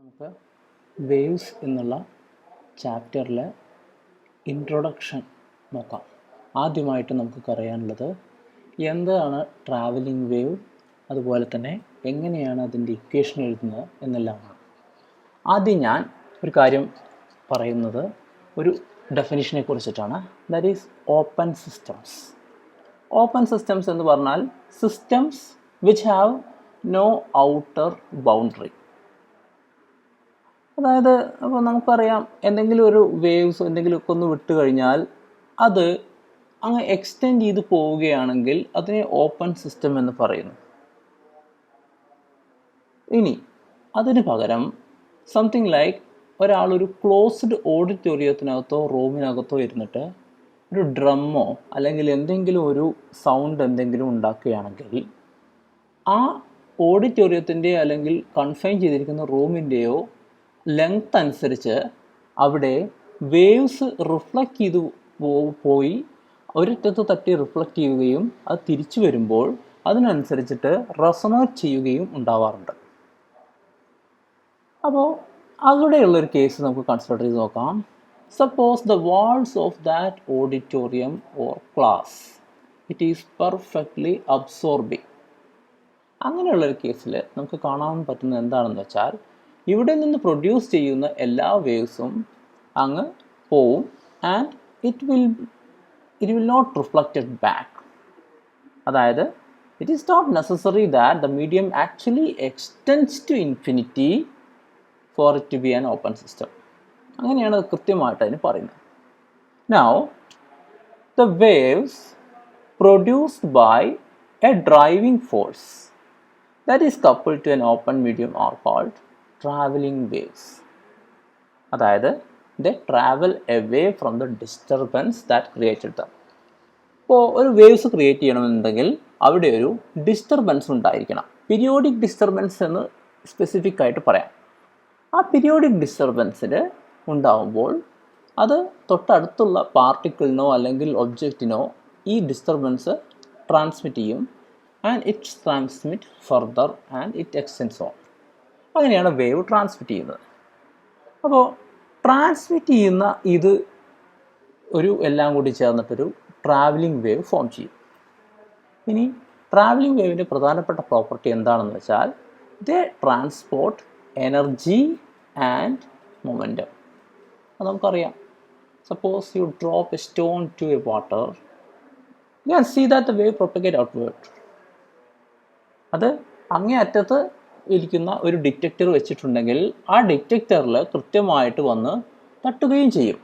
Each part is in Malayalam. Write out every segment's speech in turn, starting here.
നമുക്ക് വേവ്സ് എന്നുള്ള ചാപ്റ്ററിലെ ഇൻട്രൊഡക്ഷൻ നോക്കാം. ആദ്യമായിട്ട് നമുക്ക് അറിയാനുള്ളത് എന്താണ് ട്രാവലിംഗ് വേവ്, അതുപോലെ തന്നെ എങ്ങനെയാണ് അതിൻ്റെ ഇക്വേഷൻ എഴുതുന്നത് എന്നെല്ലാമാണ്. ആദ്യം ഞാൻ ഒരു കാര്യം പറയുന്നത് ഒരു ഡെഫിനിഷനെ കുറിച്ചിട്ടാണ്. That is open systems. Open systems എന്ന് പറഞ്ഞാൽ systems which have no outer boundary. അതായത് അപ്പോൾ നമുക്കറിയാം, എന്തെങ്കിലും ഒരു വേവ്സ് എന്തെങ്കിലുമൊക്കെ ഒന്ന് വിട്ട് കഴിഞ്ഞാൽ അത് അങ്ങ് എക്സ്റ്റെൻഡ് ചെയ്ത് പോവുകയാണെങ്കിൽ അതിനെ ഓപ്പൺ സിസ്റ്റം എന്ന് പറയുന്നു. ഇനി അതിന് പകരം സംതിങ് ലൈക്ക് ഒരാളൊരു ക്ലോസ്ഡ് ഓഡിറ്റോറിയത്തിനകത്തോ റൂമിനകത്തോ ഇരുന്നിട്ട് ഒരു ഡ്രമ്മോ അല്ലെങ്കിൽ എന്തെങ്കിലും ഒരു സൗണ്ട് എന്തെങ്കിലും ഉണ്ടാക്കുകയാണെങ്കിൽ ആ ഓഡിറ്റോറിയത്തിൻ്റെ അല്ലെങ്കിൽ കൺഫൈൻ ചെയ്തിരിക്കുന്ന റൂമിൻ്റെയോ ലെങ്ത് അനുസരിച്ച് അവിടെ വേവ്സ് റിഫ്ലക്റ്റ് ചെയ്ത് പോയി ഒരിടത്ത് തട്ടി റിഫ്ലക്റ്റ് ചെയ്യുകയും അത് തിരിച്ചു വരുമ്പോൾ അതിനനുസരിച്ചിട്ട് റെസൊണേറ്റ് ചെയ്യുകയും ഉണ്ടാവാറുണ്ട്. അപ്പോൾ അവിടെയുള്ളൊരു കേസ് നമുക്ക് കൺസിഡർ ചെയ്ത് നോക്കാം. Suppose the walls of that auditorium or class it is perfectly absorbing. അങ്ങനെയുള്ളൊരു കേസിൽ നമുക്ക് കാണാൻ പറ്റുന്നത് എന്താണെന്ന് വെച്ചാൽ ഇവിടെ നിന്ന് പ്രൊഡ്യൂസ് ചെയ്യുന്ന എല്ലാ വേവ്സും അങ്ങ് പോവും and it will not reflected back. അതായത് it is not necessary that the medium actually extends to infinity for it to be an open system. അങ്ങനെയാണ് അത് കൃത്യമായിട്ട് അതിന് പറയുന്നത്. Now the waves produced by a driving force that is coupled to an open medium are called traveling waves. അതായത് they travel away from the disturbance that created them. ഇപ്പോൾ ഒരു വേവ്സ് ക്രിയേറ്റ് ചെയ്യണമെന്നുണ്ടെങ്കിൽ അവിടെ ഒരു ഡിസ്റ്റർബൻസ് ഉണ്ടായിരിക്കണം. പീരിയോഡിക് ഡിസ്റ്റർബൻസ് എന്ന് സ്പെസിഫിക് ആയിട്ട് പറയാം. ആ പീരിയോഡിക് ഡിസ്റ്റർബൻസിൽ ഉണ്ടാവുമ്പോൾ അത് തൊട്ടടുത്തുള്ള പാർട്ടിക്കിളിനോ അല്ലെങ്കിൽ ഒബ്ജക്റ്റിനോ ഈ ഡിസ്റ്റർബൻസ് ട്രാൻസ്മിറ്റ് ചെയ്യും and it transmit further and it extends on. അങ്ങനെയാണ് വേവ് ട്രാൻസ്മിറ്റ് ചെയ്യുന്നത്. അപ്പോൾ ട്രാൻസ്മിറ്റ് ചെയ്യുന്ന ഇത് ഒരു എല്ലാം കൂടി ചേർന്നിട്ടൊരു ട്രാവലിംഗ് വേവ് ഫോം ചെയ്യും. ഇനി ട്രാവലിംഗ് വേവിൻ്റെ പ്രധാനപ്പെട്ട പ്രോപ്പർട്ടി എന്താണെന്ന് വെച്ചാൽ they transport energy and momentum. അത് നമുക്കറിയാം. Suppose you drop a stone to a water, you can see that the wave propagate outward. അത് അങ്ങേ അറ്റത്ത് ഇരിക്കുന്ന ഒരു ഡിറ്റക്ടർ വെച്ചിട്ടുണ്ടെങ്കിൽ ആ ഡിറ്റക്ടറിൽ കൃത്യമായിട്ട് വന്ന് തട്ടുകയും ചെയ്യും.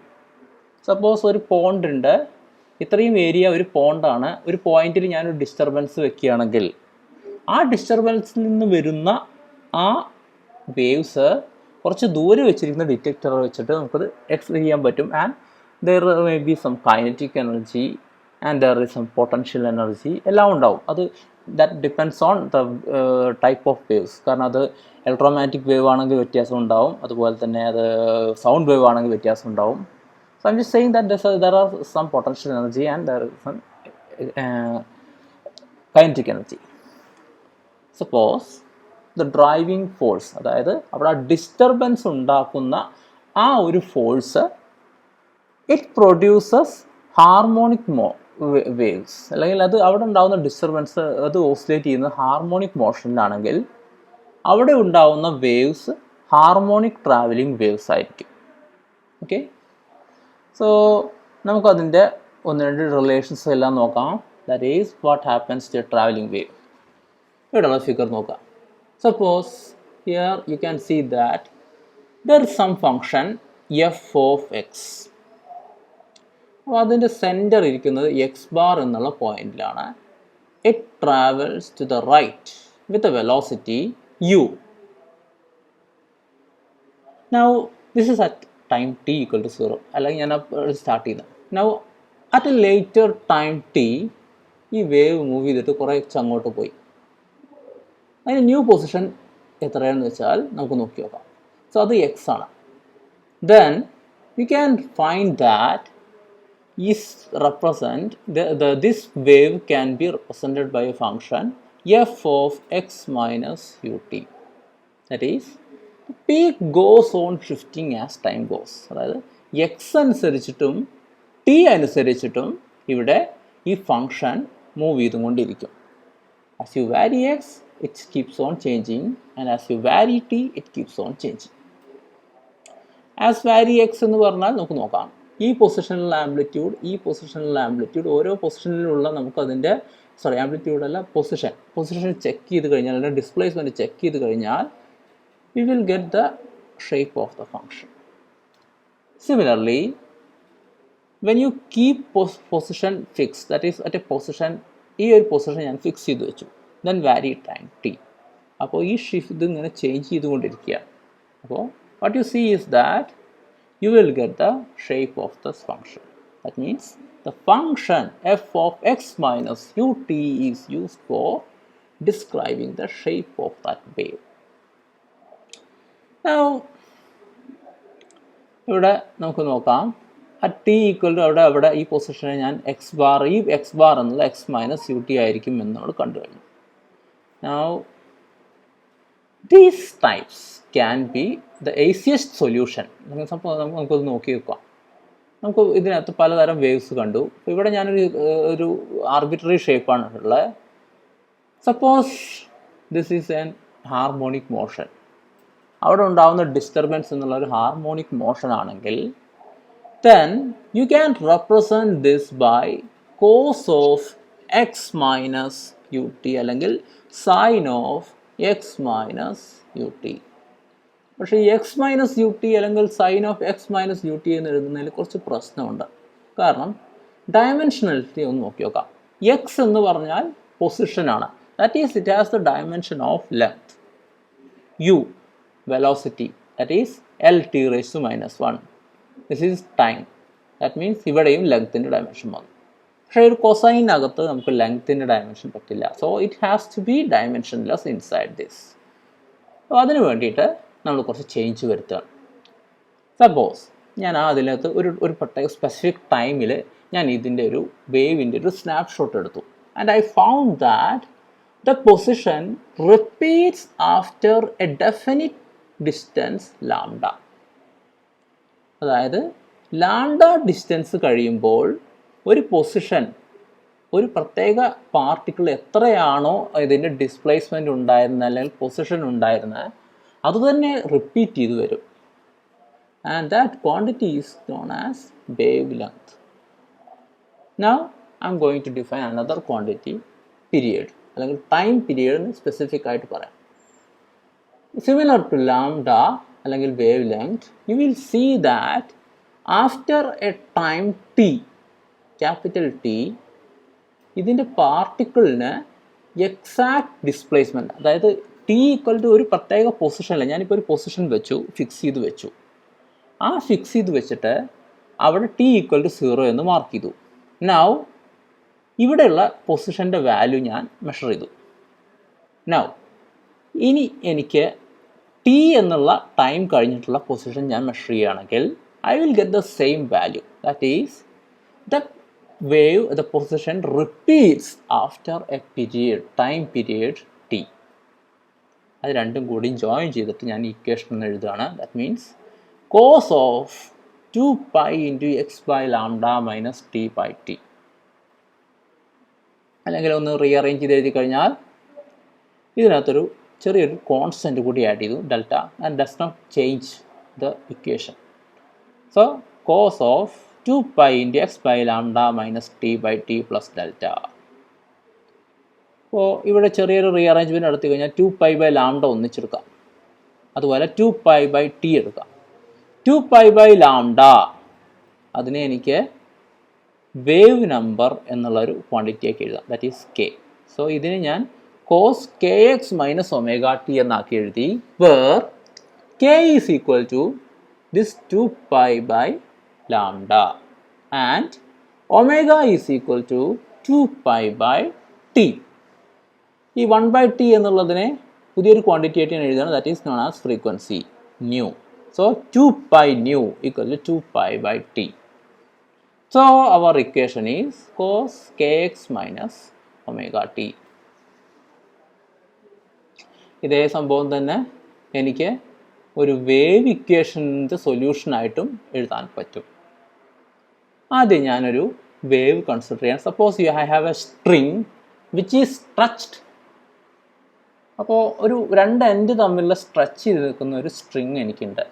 സപ്പോസ് ഒരു പോണ്ട് ഉണ്ട്, ഇത്രയും ഏരിയ ഒരു പോണ്ടാണ്, ഒരു പോയിന്റിൽ ഞാനൊരു ഡിസ്റ്റർബൻസ് വെക്കുകയാണെങ്കിൽ ആ ഡിസ്റ്റർബൻസിൽ നിന്ന് വരുന്ന ആ വേവ്സ് കുറച്ച് ദൂരെ വെച്ചിരിക്കുന്ന ഡിറ്റക്ടർ വെച്ചിട്ട് നമുക്കത് എക്സ്പ്ലെയിൻ ചെയ്യാൻ പറ്റും. And there may be some kinetic energy and there is some potential energy എല്ലാം ഉണ്ടാവും. അത് that depends on the type of waves. കാരണം അത് ഇലക്ട്രോമാഗ്നറ്റിക് വേവ് ആണെങ്കിൽ വ്യത്യാസം ഉണ്ടാവും, അതുപോലെ തന്നെ അത് സൗണ്ട് വേവ് ആണെങ്കിൽ വ്യത്യാസം ഉണ്ടാവും. So I'm just saying that there are some potential energy and there is some kinetic energy. Suppose the driving force, അതായത് അവിടെ ഡിസ്റ്റർബൻസ് ഉണ്ടാക്കുന്ന ആ ഒരു force it produces harmonic waves, അല്ലെങ്കിൽ അത് അവിടെ ഉണ്ടാകുന്ന ഡിസ്റ്റർബൻസ് അത് ഓസിലേറ്റ് ചെയ്യുന്നത് ഹാർമോണിക് മോഷനിലാണെങ്കിൽ അവിടെ ഉണ്ടാകുന്ന വേവ്സ് ഹാർമോണിക് ട്രാവലിംഗ് വേവ്സ് ആയിരിക്കും. ഓക്കെ, സോ നമുക്കതിൻ്റെ ഒന്ന് രണ്ട് റിലേഷൻസ് എല്ലാം നോക്കാം. That is what happens to a travelling wave. ഇവിടെയുള്ള ഫിഗർ നോക്കാം. Suppose here you can see that there is some function f of x. അപ്പോൾ അതിൻ്റെ സെൻറ്റർ ഇരിക്കുന്നത് എക്സ് ബാർ എന്നുള്ള പോയിന്റിലാണ്. It travels to the right with a velocity u. Now this is at time t equal to 0, അല്ലെങ്കിൽ ഞാൻ സ്റ്റാർട്ട് ചെയ്യുന്നത്. Now at A later time T ഈ വേവ് മൂവ് ചെയ്തിട്ട് കുറേ അങ്ങോട്ട് പോയി. അതിന് ന്യൂ പൊസിഷൻ എത്രയാണെന്ന് വെച്ചാൽ നമുക്ക് നോക്കി നോക്കാം. സോ അത് എക്സ് ആണ്. Then you can find that is represent this wave can be represented by a function f of x minus ut. That is peak goes on shifting as time goes. അതായത് എക്സ് അനുസരിച്ചിട്ടും ടി അനുസരിച്ചിട്ടും ഇവിടെ ഈ ഫങ്ഷൻ മൂവ് ചെയ്തുകൊണ്ടിരിക്കും. As you vary x, it keeps on changing, and as you vary t, it keeps on changing. As vary x എന്ന് പറഞ്ഞാൽ നമുക്ക് നോക്കാം, ഈ പൊസിഷനിലുള്ള ആംപ്ലിറ്റ്യൂഡ് ഓരോ പൊസിഷനിലുള്ള നമുക്ക് അതിൻ്റെ ആംപ്ലിറ്റ്യൂഡ് അല്ല പൊസിഷൻ ചെക്ക് ചെയ്ത് കഴിഞ്ഞാൽ അല്ലെങ്കിൽ ഡിസ്പ്ലേസ്മെൻറ്റ് ചെക്ക് ചെയ്ത് കഴിഞ്ഞാൽ we will get the shape of the function. Similarly, when you keep position fixed, that is at a position, ഈ ഒരു പൊസിഷൻ ഞാൻ ഫിക്സ് ചെയ്ത് വെച്ചു, ദെൻ വാരി ടൈം ടി. അപ്പോൾ ഈ ഷിഫ്റ്റ് ഇത് ഇങ്ങനെ ചേഞ്ച് ചെയ്തുകൊണ്ടിരിക്കുകയാണ്. അപ്പോൾ what you see is that you will get the shape of this function. That means the function f of x minus ut is used for describing the shape of that wave. Now, ഇവിടെ നമുക്ക് നോക്കാം, അറ്റ് ടി ഈക്വൽ ടു അവിടെ ഈ പൊസിഷനെ ഞാൻ എക്സ് ബാർ എന്നുള്ള എക്സ് മൈനസ് യു ടി ആയിരിക്കും എന്ന് നമ്മൾ കണ്ടു കഴിഞ്ഞു. Now, these types can be the easiest solution. നമുക്കത് നോക്കി വെക്കാം. നമുക്ക് ഇതിനകത്ത് പലതരം വേവ്സ് കണ്ടു. ഇവിടെ ഞാനൊരു ആർബിട്രറി ഷേപ്പാണ് ഉള്ളത്. Suppose this is an harmonic motion. അവിടെ ഉണ്ടാകുന്ന ഡിസ്റ്റർബൻസ് എന്നുള്ള ഒരു ഹാർമോണിക് മോഷൻ ആണെങ്കിൽ then you can represent this by cos of x minus ut അല്ലെങ്കിൽ sin of x minus ut. പക്ഷേ ഈ എക്സ് മൈനസ് യു ടി അല്ലെങ്കിൽ sine of X minus U T എന്ന് എഴുതുന്നതിൽ കുറച്ച് പ്രശ്നമുണ്ട്. കാരണം ഡയമെൻഷനാലിറ്റി ഒന്ന് നോക്കി നോക്കാം. എക്സ് എന്ന് പറഞ്ഞാൽ പൊസിഷനാണ്, that is it has the dimension of length. U velocity, that is L T raise to minus 1. This is time, that means ഇവിടെയും ലെങ്ത്തിൻ്റെ ഡയമെൻഷൻ വന്നു. പക്ഷേ ഒരു കൊസൈനകത്ത് നമുക്ക് ലെങ്ത്തിൻ്റെ ഡയമെൻഷൻ പറ്റില്ല. So it has to be dimensionless inside this. അപ്പോൾ അതിന് വേണ്ടിയിട്ട് നമ്മൾ കുറച്ച് ചേഞ്ച് വരുത്തുകയാണ്. സപ്പോസ് ഞാൻ അതിനകത്ത് ഒരു പ്രത്യേക സ്പെസിഫിക് ടൈമിൽ ഞാൻ ഇതിൻ്റെ ഒരു വേവിൻ്റെ ഒരു സ്നാപ്ഷോട്ട് എടുത്തു. And I found that the position repeats after A definite distance lambda. അതായത് ലാംഡ ഡിസ്റ്റൻസ് കഴിയുമ്പോൾ ഒരു പൊസിഷൻ, ഒരു പ്രത്യേക പാർട്ടിക്കിൾ എത്രയാണോ ഇതിൻ്റെ ഡിസ്പ്ലേസ്മെൻറ്റ് ഉണ്ടായിരുന്നത് അല്ലെങ്കിൽ പൊസിഷൻ ഉണ്ടായിരുന്നത് അതുതന്നെ റിപ്പീറ്റ് ചെയ്ത് വരും. And that quantity is known as wave length. Now I'm going to define another quantity, period അല്ലെങ്കിൽ ടൈം പീരിയഡ് എന്ന് സ്പെസിഫിക് ആയിട്ട് പറയാം. സിമിലർ ടു ലാംഡ അല്ലെങ്കിൽ wave length, you will see that after a time T, capital T, ഇതിൻ്റെ പാർട്ടിക്കിളിന് എക്സാക്ട് ഡിസ്പ്ലേസ്മെൻറ്റ്, അതായത് ടി ഈക്വൽ ടു ഒരു പ്രത്യേക പൊസിഷനിൽ ഞാനിപ്പോൾ ഒരു പൊസിഷൻ വെച്ചു, ഫിക്സ് ചെയ്ത് വെച്ചു. ആ ഫിക്സ് ചെയ്ത് വെച്ചിട്ട് അവിടെ ടി ഈക്വൽ ടു 0 എന്ന് മാർക്ക് ചെയ്തു. നൗ ഇവിടെയുള്ള പൊസിഷൻ്റെ വാല്യൂ ഞാൻ മെഷർ ചെയ്തു. നൗ ഇനി എനിക്ക് ടി എന്നുള്ള ടൈം കഴിഞ്ഞിട്ടുള്ള പൊസിഷൻ ഞാൻ മെഷർ ചെയ്യുകയാണെങ്കിൽ I will get the same value. That is the wave, the position repeats after a period, time period t. അത് രണ്ടും കൂടി ജോയിൻ ചെയ്തിട്ട് ഞാൻ ഇക്വേഷൻ എന്ന് എഴുതുകയാണ്. That means cos of 2 pi into x by lambda minus t by t. അല്ലെങ്കിൽ ഒന്ന് റീഅറേഞ്ച് ചെയ്ത് എഴുതി കഴിഞ്ഞാൽ ഇതിനകത്തൊരു ചെറിയൊരു കോൺസ്റ്റൻറ്റ് കൂടി ആഡ് ചെയ്തു, delta, and does not change the equation. So cos of 2 pi into x by lambda minus t by t plus delta. അപ്പോൾ ഇവിടെ ചെറിയൊരു റീഅറേഞ്ച്മെൻറ്റ് നടത്തി കഴിഞ്ഞാൽ 2 pi by lambda ഒന്നിച്ചെടുക്കാം, അതുപോലെ 2 pi by t എടുക്കാം. 2 pi by lambda അതിനെ എനിക്ക് വേവ് നമ്പർ എന്നുള്ളൊരു ക്വാണ്ടിറ്റിയാക്കി എഴുതാം, ദാറ്റ് ഈസ് k. സോ ഇതിന് ഞാൻ cos kx minus omega t എന്നാക്കി എഴുതി, where k is equal to this 2 pi by lambda and omega is equal to 2 pi by t. ഈ 1 by t എന്നുള്ളതിനെ പുതിയൊരു ക്വാണ്ടിറ്റി ആയിട്ട് ഞാൻ എഴുതുകയാണ്, that is known as frequency nu. So 2 pi nu equal to 2 pi by t. So our equation is cos kx minus omega t. ഇതേ സംഭവം തന്നെ എനിക്ക് ഒരു വേവ് ഇക്വേഷൻ്റെ സൊല്യൂഷനായിട്ടും എഴുതാൻ പറ്റും. ആദ്യം ഞാനൊരു വേവ് കൺസിഡർ ചെയ്യാം. Suppose I have A string which is stretched. അപ്പോൾ ഒരു രണ്ട് എൻഡ് തമ്മിലുള്ള സ്ട്രെച്ച് ചെയ്ത് നിൽക്കുന്ന ഒരു സ്ട്രിങ് എനിക്കുണ്ട്.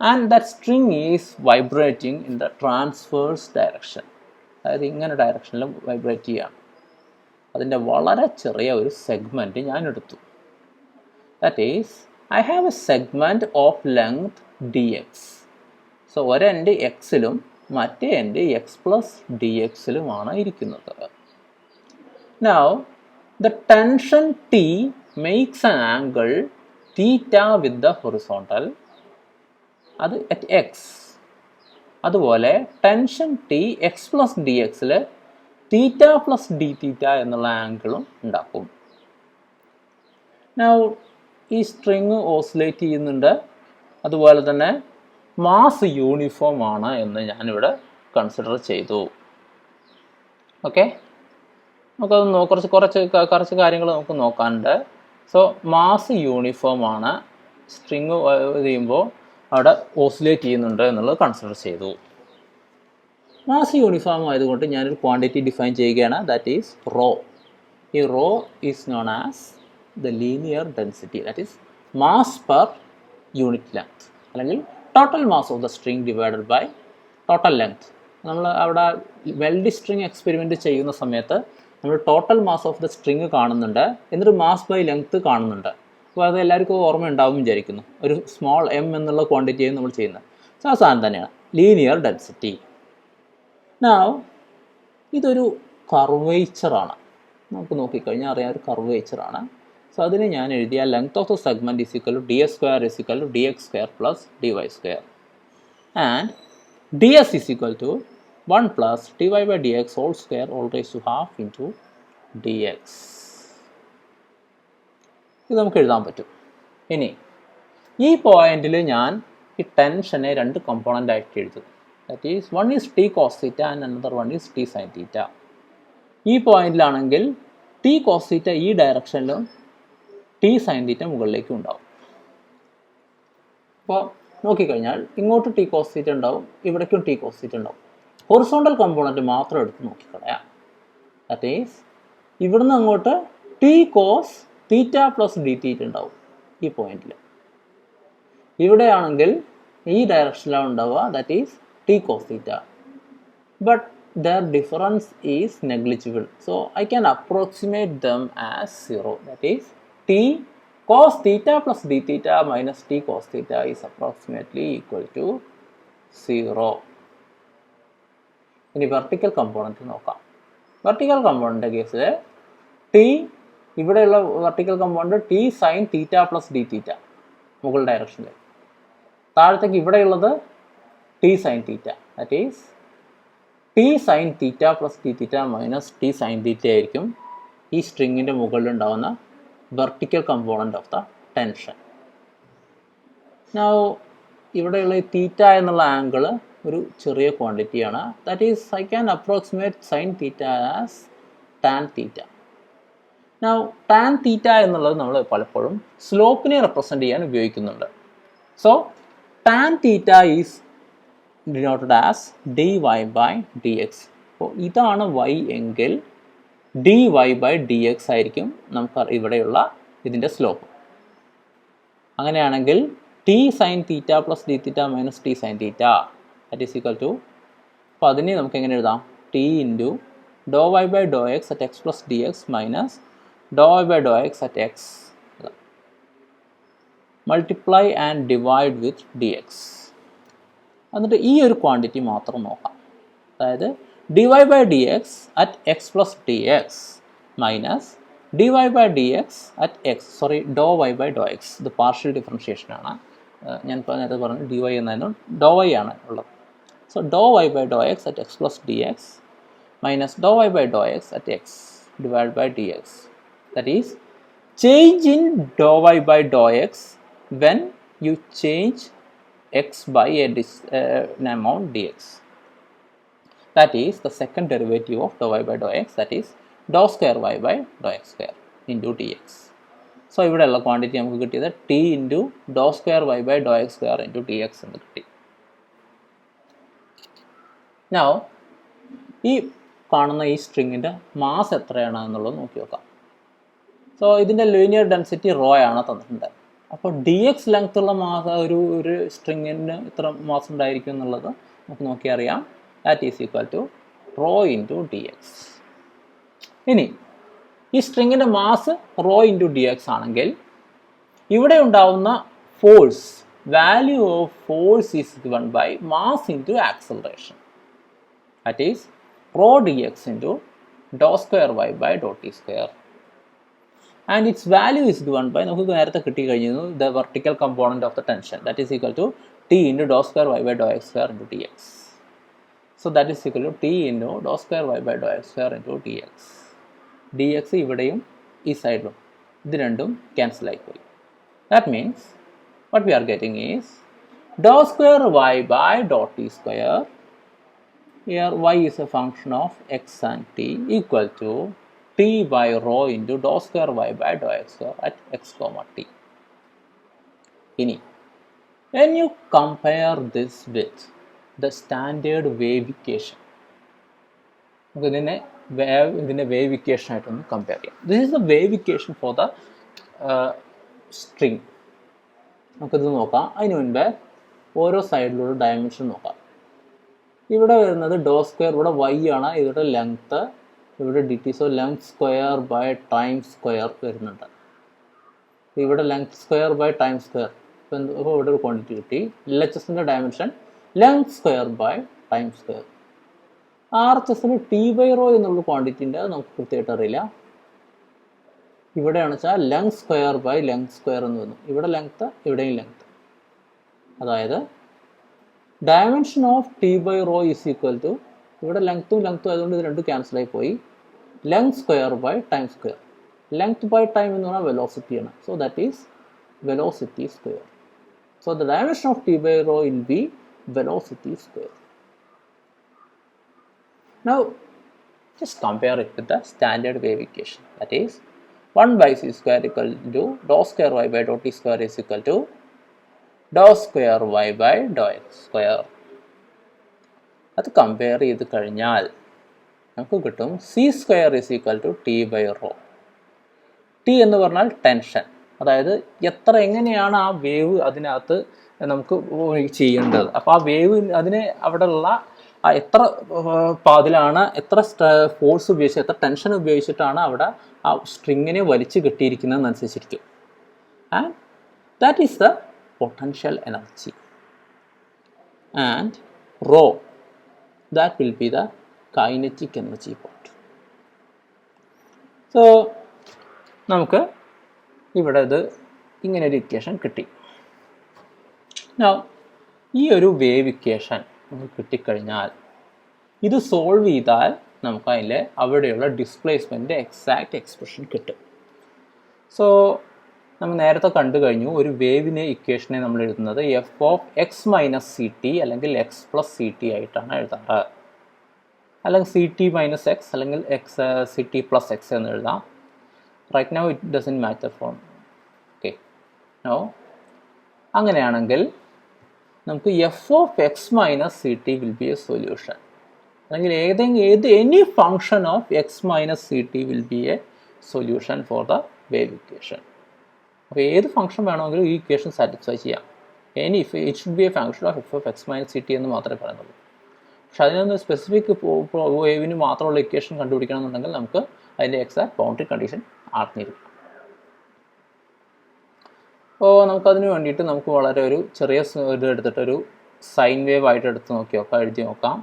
And that string is vibrating in the transverse direction. അതായത് ഇങ്ങനെ ഡയറക്ഷനിൽ വൈബ്രേറ്റ് ചെയ്യുകയാണ്. അതിൻ്റെ വളരെ ചെറിയ ഒരു സെഗ്മെൻറ്റ് ഞാൻ എടുത്തു. That is I have A segment of length D X. So ഒരു എൻഡ് എക്സിലും മറ്റേ എൻഡ് എക്സ് പ്ലസ് ഡി എക്സിലുമാണ് ഇരിക്കുന്നത്. Now the tension T makes an angle theta with the horizontal, അത് at x. അതുപോലെ tension T X plus D എക്സിൽ തീറ്റ പ്ലസ് ഡി തീറ്റ എന്നുള്ള ആംഗിളും ഉണ്ടാക്കും. നൗ ഈ സ്ട്രിങ് ഓസിലേറ്റ് ചെയ്യുന്നുണ്ട്. അതുപോലെ തന്നെ മാസ് യൂണിഫോം ആണ് എന്ന് ഞാനിവിടെ കൺസിഡർ ചെയ്തു. ഓക്കെ, നമുക്കത് കുറച്ച് കാര്യങ്ങൾ നമുക്ക് നോക്കാനുണ്ട്. സോ മാസ് യൂണിഫോം ആണ്, സ്ട്രിങ് ചെയ്യുമ്പോൾ അവിടെ ഓസിലേറ്റ് ചെയ്യുന്നുണ്ട് എന്നുള്ളത് കൺസിഡർ ചെയ്തു. മാസ് യൂണിഫോം ആയതുകൊണ്ട് ഞാനൊരു ക്വാണ്ടിറ്റി ഡിഫൈൻ ചെയ്യുകയാണ്. That is rho. ഈ rho is known as the linear density, that is mass per unit length, അല്ലെങ്കിൽ total mass of the string divided by total length. നമ്മൾ അവിടെ വെൽഡ് സ്ട്രിങ് എക്സ്പെരിമെൻറ്റ് ചെയ്യുന്ന സമയത്ത് നമ്മൾ total mass of the string കാണുന്നുണ്ട്, എന്നിട്ട് മാസ് ബൈ ലെങ്ത് കാണുന്നുണ്ട്. അപ്പോൾ അത് എല്ലാവർക്കും ഓർമ്മ ഉണ്ടാവും വിചാരിക്കുന്നു. ഒരു സ്മോൾ എം എന്നുള്ള ക്വാണ്ടിറ്റിയാണ് നമ്മൾ ചെയ്യുന്നത്. സോ ആ സാധനം തന്നെയാണ് ലീനിയർ ഡെൻസിറ്റി. നൗ ഇതൊരു കർവേച്ചറാണ്. നമുക്ക് നോക്കിക്കഴിഞ്ഞാൽ അറിയാം ഒരു കർവേച്ചറാണ്. സോ അതിന് ഞാൻ എഴുതിയ length of the segment is equal to D S square is equal to D X square plus D Y square, and D S is equal to 1 plus dy by dx whole square all raised to half into dx. ഇത് നമുക്ക് എഴുതാൻ പറ്റും. ഇനി ഈ പോയിന്റിൽ ഞാൻ ഈ ടെൻഷനെ രണ്ട് കമ്പോണൻ്റ് ആയിട്ട് എഴുതും. That is one is T cos theta and another one is T sine theta. ഈ പോയിന്റിലാണെങ്കിൽ ടി കോസ് തീറ്റ ഈ ഡയറക്ഷനിലും ടി സൈൻ തീറ്റ മുകളിലേക്കും ഉണ്ടാവും. അപ്പോൾ നോക്കിക്കഴിഞ്ഞാൽ ഇങ്ങോട്ട് ടി കോസ് തീറ്റ ഉണ്ടാവും, ഇവിടേക്കും ടി കോസ് തീറ്റ ഉണ്ടാവും. ഹൊറിസോണ്ടൽ കമ്പോണൻറ്റ് മാത്രം എടുത്ത് നോക്കിക്കളയാം. ദാറ്റ് ഈസ് ഇവിടുന്ന് അങ്ങോട്ട് T cos theta plus D theta ഉണ്ടാവും ഈ പോയിന്റിൽ. ഇവിടെയാണെങ്കിൽ ഈ ഡയറക്ഷനിലാണ് ഉണ്ടാവുക, that is T cos theta. But their difference is negligible, so I can approximate them as 0. That is t cos theta plus d theta minus t cos theta is approximately equal to 0. ഇനി വെർട്ടിക്കൽ കമ്പോണൻറ്റ് നോക്കാം. വെർട്ടിക്കൽ കമ്പോണൻ്റെ കേസിൽ ടി, ഇവിടെയുള്ള vertical component T sine theta plus D theta മുകൾ ഡയറക്ഷനിൽ, താഴത്തേക്ക് ഇവിടെയുള്ളത് T sine theta, that is T sine theta plus D theta minus T sine theta ആയിരിക്കും ഈ സ്ട്രിങ്ങിൻ്റെ മുകളിലുണ്ടാകുന്ന vertical component of the tension. Now ഇവിടെയുള്ള ഈ തീറ്റ എന്നുള്ള ആംഗിൾ ഒരു ചെറിയ ക്വാണ്ടിറ്റിയാണ്. That is I can approximate sine theta as tan theta. Now tan തീറ്റ എന്നുള്ളത് നമ്മൾ പലപ്പോഴും സ്ലോപ്പിനെ റെപ്രസെൻ്റ് ചെയ്യാൻ ഉപയോഗിക്കുന്നുണ്ട്. So tan theta is denoted as dy by dx. അപ്പോൾ ഇതാണ് y എങ്കിൽ dy by dx ആയിരിക്കും നമുക്ക് ഇവിടെയുള്ള ഇതിൻ്റെ സ്ലോപ്പ്. അങ്ങനെയാണെങ്കിൽ T sine theta plus D theta minus T sine theta that is equal to, അപ്പോൾ അതിനെ നമുക്ക് എങ്ങനെ എഴുതാം, T into doh Y by doh X at X plus D X minus doh Y by doh X at X multiply and divide with D X. എന്നിട്ട് ഈ ഒരു ക്വാണ്ടിറ്റി മാത്രം നോക്കാം. അതായത് D Y by D X at X plus D X minus D Y by D X at X, sorry doh Y by doh X, ഇത് പാർഷ്യൽ ഡിഫറൻഷിയേഷനാണ്. ഞാൻ നേരത്തെ പറഞ്ഞു ഡി വൈ എന്നായിരുന്നു, ഡോ വൈ ആണ് ഉള്ളത്. So doh Y by doh X at X plus D X minus doh Y by doh X at X divide by D X. That is change in doh Y by doh X when you change x by an amount dx. That is the second derivative of dou y by dou x, that is dou square y by dou x square into dx. So ഇവിടെയുള്ള ക്വാണ്ടിറ്റി നമുക്ക് കിട്ടിയത് T into doh square Y by doh X square into T X എന്ന് കിട്ടി. നൗ ഈ കാണുന്ന ഈ സ്ട്രിങ്ങിൻ്റെ മാസ് എത്രയാണ് എന്നുള്ളത് നോക്കി നോക്കാം. സോ ഇതിൻ്റെ ലീനിയർ ഡെൻസിറ്റി റോ ആണ് തന്നിട്ടുണ്ട്. അപ്പോൾ ഡി എക്സ് ലെങ്ത് ഉള്ള മാസ് ഒരു സ്ട്രിങ്ങിന് ഇത്ര മാസ് ഉണ്ടായിരിക്കും എന്നുള്ളത് നമുക്ക് നോക്കി അറിയാം. That is equal to rho into d x. ഇനി ഈ സ്ട്രിങ്ങിൻ്റെ mass rho into d x ആണെങ്കിൽ ഇവിടെ ഉണ്ടാവുന്ന force, value of force is given by mass into acceleration. That is rho dx into dou square y by dou t square, and its value is given by നമുക്ക് നേരത്തെ കിട്ടി കഴിഞ്ഞു the vertical component of the tension, that is equal to t into dou square y by dou x square into dx. So that is equal to t into dou square y by dou x square into dx. dx ഇവിടെയും ഈ സൈഡിലും ഇത് രണ്ടും ക്യാൻസൽ ആയി പോയി. That means what we are getting is dou square y by dou t square. Here y is a function of x and t equal to t by rho into dou square y by dou x square at x comma t. Ini, when you compare this with the standard wave equation, ഇതിനെ wave equation ആയിട്ടൊന്ന് compare ചെയ്യാം. This is the wave equation for the string. നമുക്കിത് നോക്കാം. അതിന് മുൻപേ ഓരോ സൈഡിലുള്ള ഡയമെൻഷൻ നോക്കാം. ഇവിടെ വരുന്നത് ഡോ സ്ക്വയർ, ഇവിടെ വൈ ആണ്, ഇവിടെ ലെങ്ത്ത്, ഇവിടെ D T. So length square by time square വരുന്നുണ്ട്. ഇവിടെ length square by time square. ഇപ്പോൾ ഇവിടെ ഒരു ക്വാണ്ടിറ്റി കിട്ടി. എൽ എച്ച് എസിൻ്റെ dimension length square by time square. R H എസിന് ടി ബൈ റോ എന്നുള്ള ക്വാണ്ടിറ്റി ഉണ്ട്, അത് നമുക്ക് കൃത്യമായിട്ട് അറിയില്ല. ഇവിടെയാണ് വെച്ചാൽ length square by length square എന്ന് വന്നു. ഇവിടെ ലെങ്ത്ത്, ഇവിടെയും ലെങ്ത്ത്. അതായത് dimension of T by rho is equal to, ഇവിടെ ലെങ്ത്തും ആയതുകൊണ്ട് ഇത് രണ്ടും ക്യാൻസൽ ആയി പോയി, length square by time square. Length by time എന്ന് പറഞ്ഞാൽ വെലോസിറ്റിയാണ്. So that is velocity square. So the dimension of T by rho will be velocity square. Now just compare it with the standard wave equation. That is 1 by c square equal to dou square y by dou t square is equal to dou square y by dou x square. അത് കമ്പയർ ചെയ്ത് കഴിഞ്ഞാൽ നമുക്ക് കിട്ടും c square is equal to t by rho. t എന്ന് പറഞ്ഞാൽ ടെൻഷൻ, അതായത് എങ്ങനെയാണ് ആ വേവ് അതിനകത്ത് നമുക്ക് ചെയ്യേണ്ടത്. അപ്പോൾ ആ വേവ് അതിന് അവിടെയുള്ള എത്ര പാതിലാണ്, എത്ര ഫോഴ്സ് ഉപയോഗിച്ച്, എത്ര ടെൻഷൻ ഉപയോഗിച്ചിട്ടാണ് അവിടെ ആ സ്ട്രിങ്ങിനെ വലിച്ചു കെട്ടിയിരിക്കുന്നതെന്നനുസരിച്ചിരിക്കും. And that is the potential energy. And rho, that will be the kinetic energy part. So നമുക്ക് ഇവിടെ ഇത് ഇങ്ങനെ ഒരു ഇക്വേഷൻ കിട്ടി. Now ഈ ഒരു വേവ് ഇക്വേഷൻ നമുക്ക് കിട്ടിക്കഴിഞ്ഞാൽ ഇത് സോൾവ് ചെയ്താൽ നമുക്ക് അതിലെ അവിടെയുള്ള ഡിസ്പ്ലേസ്മെൻറ്റ് എക്സാക്റ്റ് എക്സ്പ്രഷൻ കിട്ടും. സോ നമ്മൾ നേരത്തെ കണ്ടു കഴിഞ്ഞു, ഒരു വേവിനെ ഇക്വേഷനെ നമ്മൾ എഴുതുന്നത് F of X minus C T അല്ലെങ്കിൽ എക്സ് പ്ലസ് സി ടി ആയിട്ടാണ് എഴുതാറ്. അല്ലെങ്കിൽ സി ടി മൈനസ് എക്സ് അല്ലെങ്കിൽ X C T plus X എന്ന് എഴുതാം. Right now it doesn't matter for. Okay, no അങ്ങനെയാണെങ്കിൽ നമുക്ക് F of X minus C T will be a solution. അല്ലെങ്കിൽ any function of X minus C T will be a solution for the wave equation. അപ്പോൾ ഏത് ഫംഗ്ഷൻ വേണമെങ്കിലും ഈ ഇക്വേഷൻ സാറ്റിസ്ഫൈ ചെയ്യാം. It should be A function of F of X minus C T എന്ന് മാത്രമേ പറയുന്നുള്ളൂ. പക്ഷെ അതിനൊന്ന് സ്പെസിഫിക് വേവിന് മാത്രമുള്ള ഇക്വേഷൻ കണ്ടുപിടിക്കണമെന്നുണ്ടെങ്കിൽ നമുക്ക് അതിൻ്റെ എക്സാക്ട് ബൗണ്ടറി കണ്ടീഷൻ അറിഞ്ഞിരിക്കും. അപ്പോൾ നമുക്കതിന് വേണ്ടിയിട്ട് നമുക്ക് വളരെ ഒരു ചെറിയ ഇത് എടുത്തിട്ടൊരു സൈൻ വേവ് ആയിട്ട് എടുത്ത് എഴുതി നോക്കാം.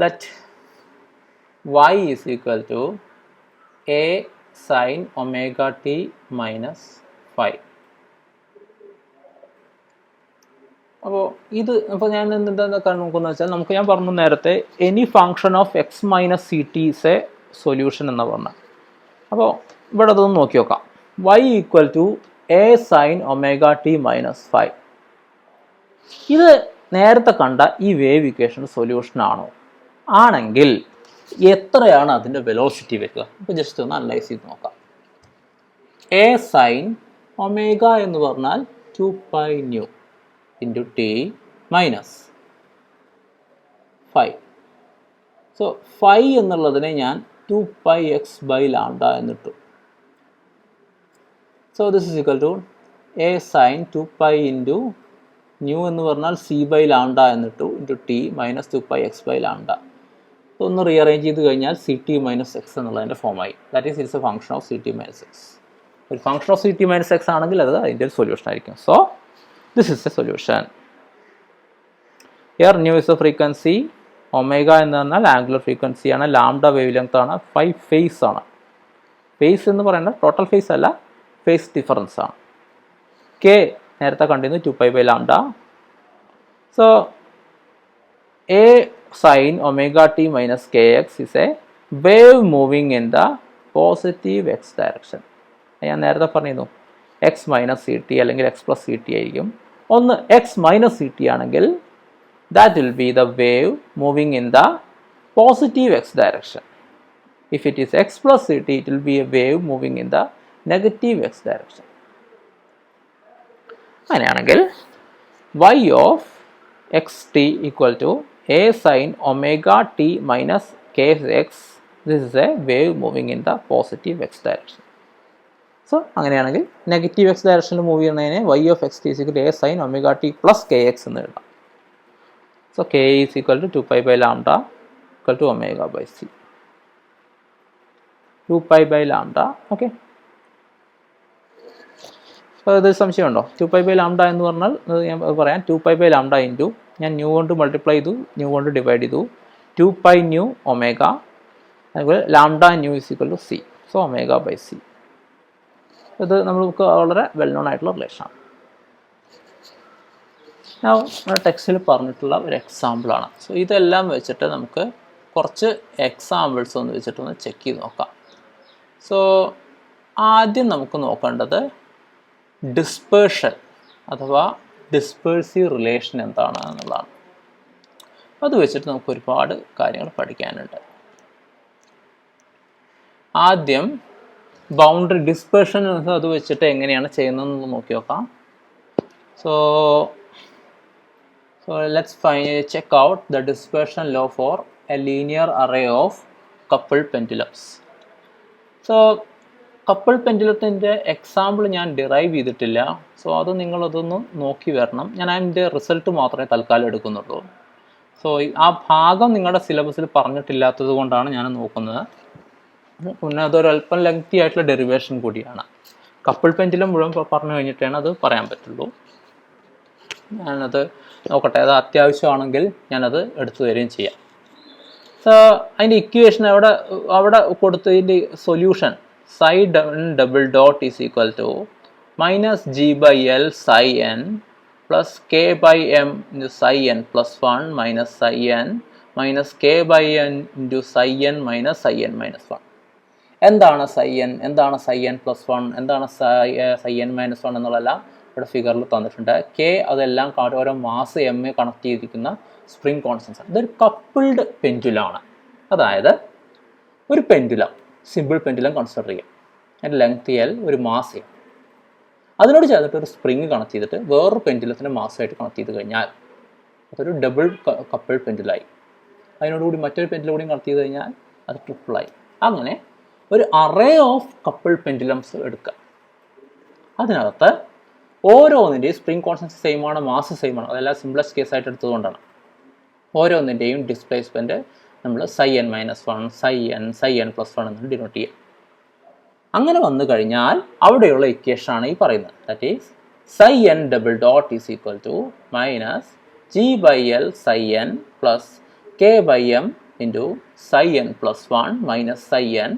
Let y is equal to a sin omega t minus phi. അപ്പോൾ ഞാൻ എന്താ നോക്കുന്നത് വെച്ചാൽ ഞാൻ പറഞ്ഞു നേരത്തെ any function of X minus C T is a solution എന്ന് പറഞ്ഞാൽ. അപ്പോൾ ഇവിടെ അതൊന്ന് നോക്കി നോക്കാം. y equal to a sin omega t minus phi. ഇത് നേരത്തെ കണ്ട ഈ വേവ് ഇക്വേഷൻ സൊല്യൂഷൻ ആണോ? ആണെങ്കിൽ എത്രയാണ് അതിൻ്റെ വെലോസിറ്റി വരിക? അപ്പോൾ ജസ്റ്റ് ഒന്ന് അനലൈസ് ചെയ്ത് നോക്കാം. എ സൈൻ ഒമേഗ എന്ന് പറഞ്ഞാൽ 2π nu into T minus 5. So 5 എന്നുള്ളതിനെ ഞാൻ 2πx/λ എന്നിട്ടു. So this is equal to A sine 2π into nu എന്ന് പറഞ്ഞാൽ c/λ എന്നിട്ടു ഇൻറ്റു ടി മൈനസ് 2πx/λ. ഒന്ന് റീഅറേഞ്ച് ചെയ്ത് കഴിഞ്ഞാൽ സി ടി മൈനസ് എക്സ് എന്നുള്ളതിൻ്റെ ഫോമായി. That is it's a function of C T minus X. ഒരു function of C T minus X ആണെങ്കിൽ അത് അതിൻ്റെ ഒരു സൊല്യൂഷൻ ആയിരിക്കും. So this is a solution. Here nu is a frequency, omega എന്ന് പറഞ്ഞാൽ ആംഗുലർ ഫ്രീക്വൻസി ആണ്, ലാംഡ വേവ് ലെങ്ത് ആണ്, 5 ഫേസ് ആണ്. ഫേസ് എന്ന് പറയുന്നത് ടോട്ടൽ ഫേസ് അല്ല, ഫേസ് ഡിഫറൻസ് ആണ്. കെ നേരത്തെ കണ്ടിരുന്നു 2π/λ. So A sin omega t minus kx is a wave moving in the positive x direction. ഞാൻ നേരത്തെ പറഞ്ഞിരുന്നു എക്സ് മൈനസ് സി ടി അല്ലെങ്കിൽ എക്സ് പ്ലസ് സി ടി ആയിരിക്കും. ഒന്ന് എക്സ് മൈനസ് സി ടി ആണെങ്കിൽ that will be the wave moving in the positive X direction. If it is X plus C T it will be a wave moving in the negative X direction. അങ്ങനെയാണെങ്കിൽ y of X T equal to a sin omega t minus kx, this is a wave moving in the positive x direction. So അങ്ങനെയാണെങ്കിൽ നെഗറ്റീവ് എക്സ് ഡയറക്ഷനിൽ മൂവ് ചെയ്യുന്നതിനെ y of x t is equal to a sin omega t plus kx എന്ന് എഴുതാം. So k is equal to 2π/λ equal to omega by c. 2π/λ. Okay, അപ്പോൾ ഇത് സംശയമുണ്ടോ? 2π/λ എന്ന് പറഞ്ഞാൽ ഞാൻ പറയാം, 2π/λ ഇൻറ്റു ഞാൻ ന്യൂ കൊണ്ട് മൾട്ടിപ്ലൈ ചെയ്തു, ന്യൂ കൊണ്ട് ഡിവൈഡ് ചെയ്തു, 2π ന്യൂ ഒമേഗ, അതുപോലെ lambda nu is equal to C. So omega by C. ഇത് നമുക്ക് വളരെ വെൽ നോൺ ആയിട്ടുള്ള റിലേഷനാണ്. നമ്മുടെ ടെക്സ്റ്റിൽ പറഞ്ഞിട്ടുള്ള ഒരു എക്സാമ്പിളാണ്. സോ ഇതെല്ലാം വെച്ചിട്ട് നമുക്ക് കുറച്ച് എക്സാമ്പിൾസ് ഒന്ന് വെച്ചിട്ടൊന്ന് ചെക്ക് ചെയ്ത് നോക്കാം. സോ ആദ്യം നമുക്ക് നോക്കേണ്ടത് ഡിസ്പേർഷൻ അഥവാ ഡിസ്പേഴ്സീവ് റിലേഷൻ എന്താണ് എന്നുള്ളതാണ്. അത് വെച്ചിട്ട് നമുക്ക് ഒരുപാട് കാര്യങ്ങൾ പഠിക്കാനുണ്ട്. ആദ്യം ബൗണ്ടറി ഡിസ്പേർഷൻ അത് വെച്ചിട്ട് എങ്ങനെയാണ് ചെയ്യുന്നതെന്ന് നോക്കി നോക്കാം. So let's check out the dispersion law for a linear array of couple pendulums. So couple പെൻഡുലത്തിൻ്റെ എക്സാമ്പിൾ ഞാൻ ഡിറൈവ് ചെയ്തിട്ടില്ല. സോ അത് നിങ്ങളതൊന്ന് നോക്കി വരണം. ഞാൻ അതിൻ്റെ റിസൾട്ട് മാത്രമേ തൽക്കാലം എടുക്കുന്നുള്ളൂ. സോ ആ ഭാഗം നിങ്ങളുടെ സിലബസിൽ പറഞ്ഞിട്ടില്ലാത്തത് കൊണ്ടാണ് ഞാൻ നോക്കുന്നത്. പിന്നെ അതൊരു അല്പം ലെങ്തി ആയിട്ടുള്ള ഡെറിവേഷൻ കൂടിയാണ്. കപ്പിൾ പെൻഡുലം മുഴുവൻ പറഞ്ഞു കഴിഞ്ഞിട്ടാണ് അത് പറയാൻ പറ്റുള്ളൂ. ഞാനത് നോക്കട്ടെ, അത് അത്യാവശ്യമാണെങ്കിൽ ഞാനത് എടുത്തു തരികയും ചെയ്യാം. സോ അതിൻ്റെ ഇക്വേഷൻ അവിടെ കൊടുത്തതിൻ്റെ solution psi double dot is equal to minus g by L psi n plus k by m into psi n plus 1 minus psi n minus k by n into psi n minus psi n minus 1. എന്താണ് psi n, എന്താണ് psi n plus 1, എന്താണ് psi n minus 1 എന്നുള്ളതെല്ലാം ഇവിടെ ഫിഗറിൽ തന്നിട്ടുണ്ട്. k അതെല്ലാം ഓരോ മാസ് m കണക്ട് ചെയ്തിരിക്കുന്ന സ്പ്രിംഗ് കോൺസ്റ്റൻസ് ആണ്. ഇതൊരു കപ്പിൾഡ് പെൻഡുലമാണ്. അതായത് ഒരു പെൻഡുലം, സിമ്പിൾ പെൻഡുലം കൺസിഡർ ചെയ്യാം. അതിൻ്റെ ലെങ്ത് എൽ, ഒരു മാസ് എം, അതിനോട് ചേർന്നിട്ട് ഒരു സ്പ്രിങ് കണക്ട് ചെയ്തിട്ട് വേറൊരു പെൻഡുലത്തിൻ്റെ മാസമായിട്ട് കണക്ട് ചെയ്ത് കഴിഞ്ഞാൽ അതൊരു ഡബിൾ കപ്പിൾ പെൻഡുലായി. അതിനോടുകൂടി മറ്റൊരു പെൻഡുലം കൂടി കണക്ട് ചെയ്ത് കഴിഞ്ഞാൽ അത് ട്രിപ്പിളായി. അങ്ങനെ ഒരു അറേ ഓഫ് കപ്പിൾ പെൻഡുലംസ് എടുക്കുക. അതിനകത്ത് ഓരോന്നിൻ്റെയും സ്പ്രിംഗ് കോൺസ്റ്റൻസ് സെയിം ആണ്, മാസ് സെയിം ആണ്. അതെല്ലാം സിംപ്ലസ്റ്റ് കേസ് ആയിട്ട് എടുത്തതുകൊണ്ടാണ്. ഓരോന്നിൻ്റെയും ഡിസ്പ്ലേസ്മെൻറ്റ് നമ്മൾ psi n minus 1, psi n plus 1 എന്ന് ഡിനോട്ട് ചെയ്യാം. അങ്ങനെ വന്നു കഴിഞ്ഞാൽ അവിടെയുള്ള ഇക്വേഷനാണ് ഈ പറയുന്നത്. That is psi n double dot is equal to minus g by L psi n plus k by m into psi n plus 1 minus psi n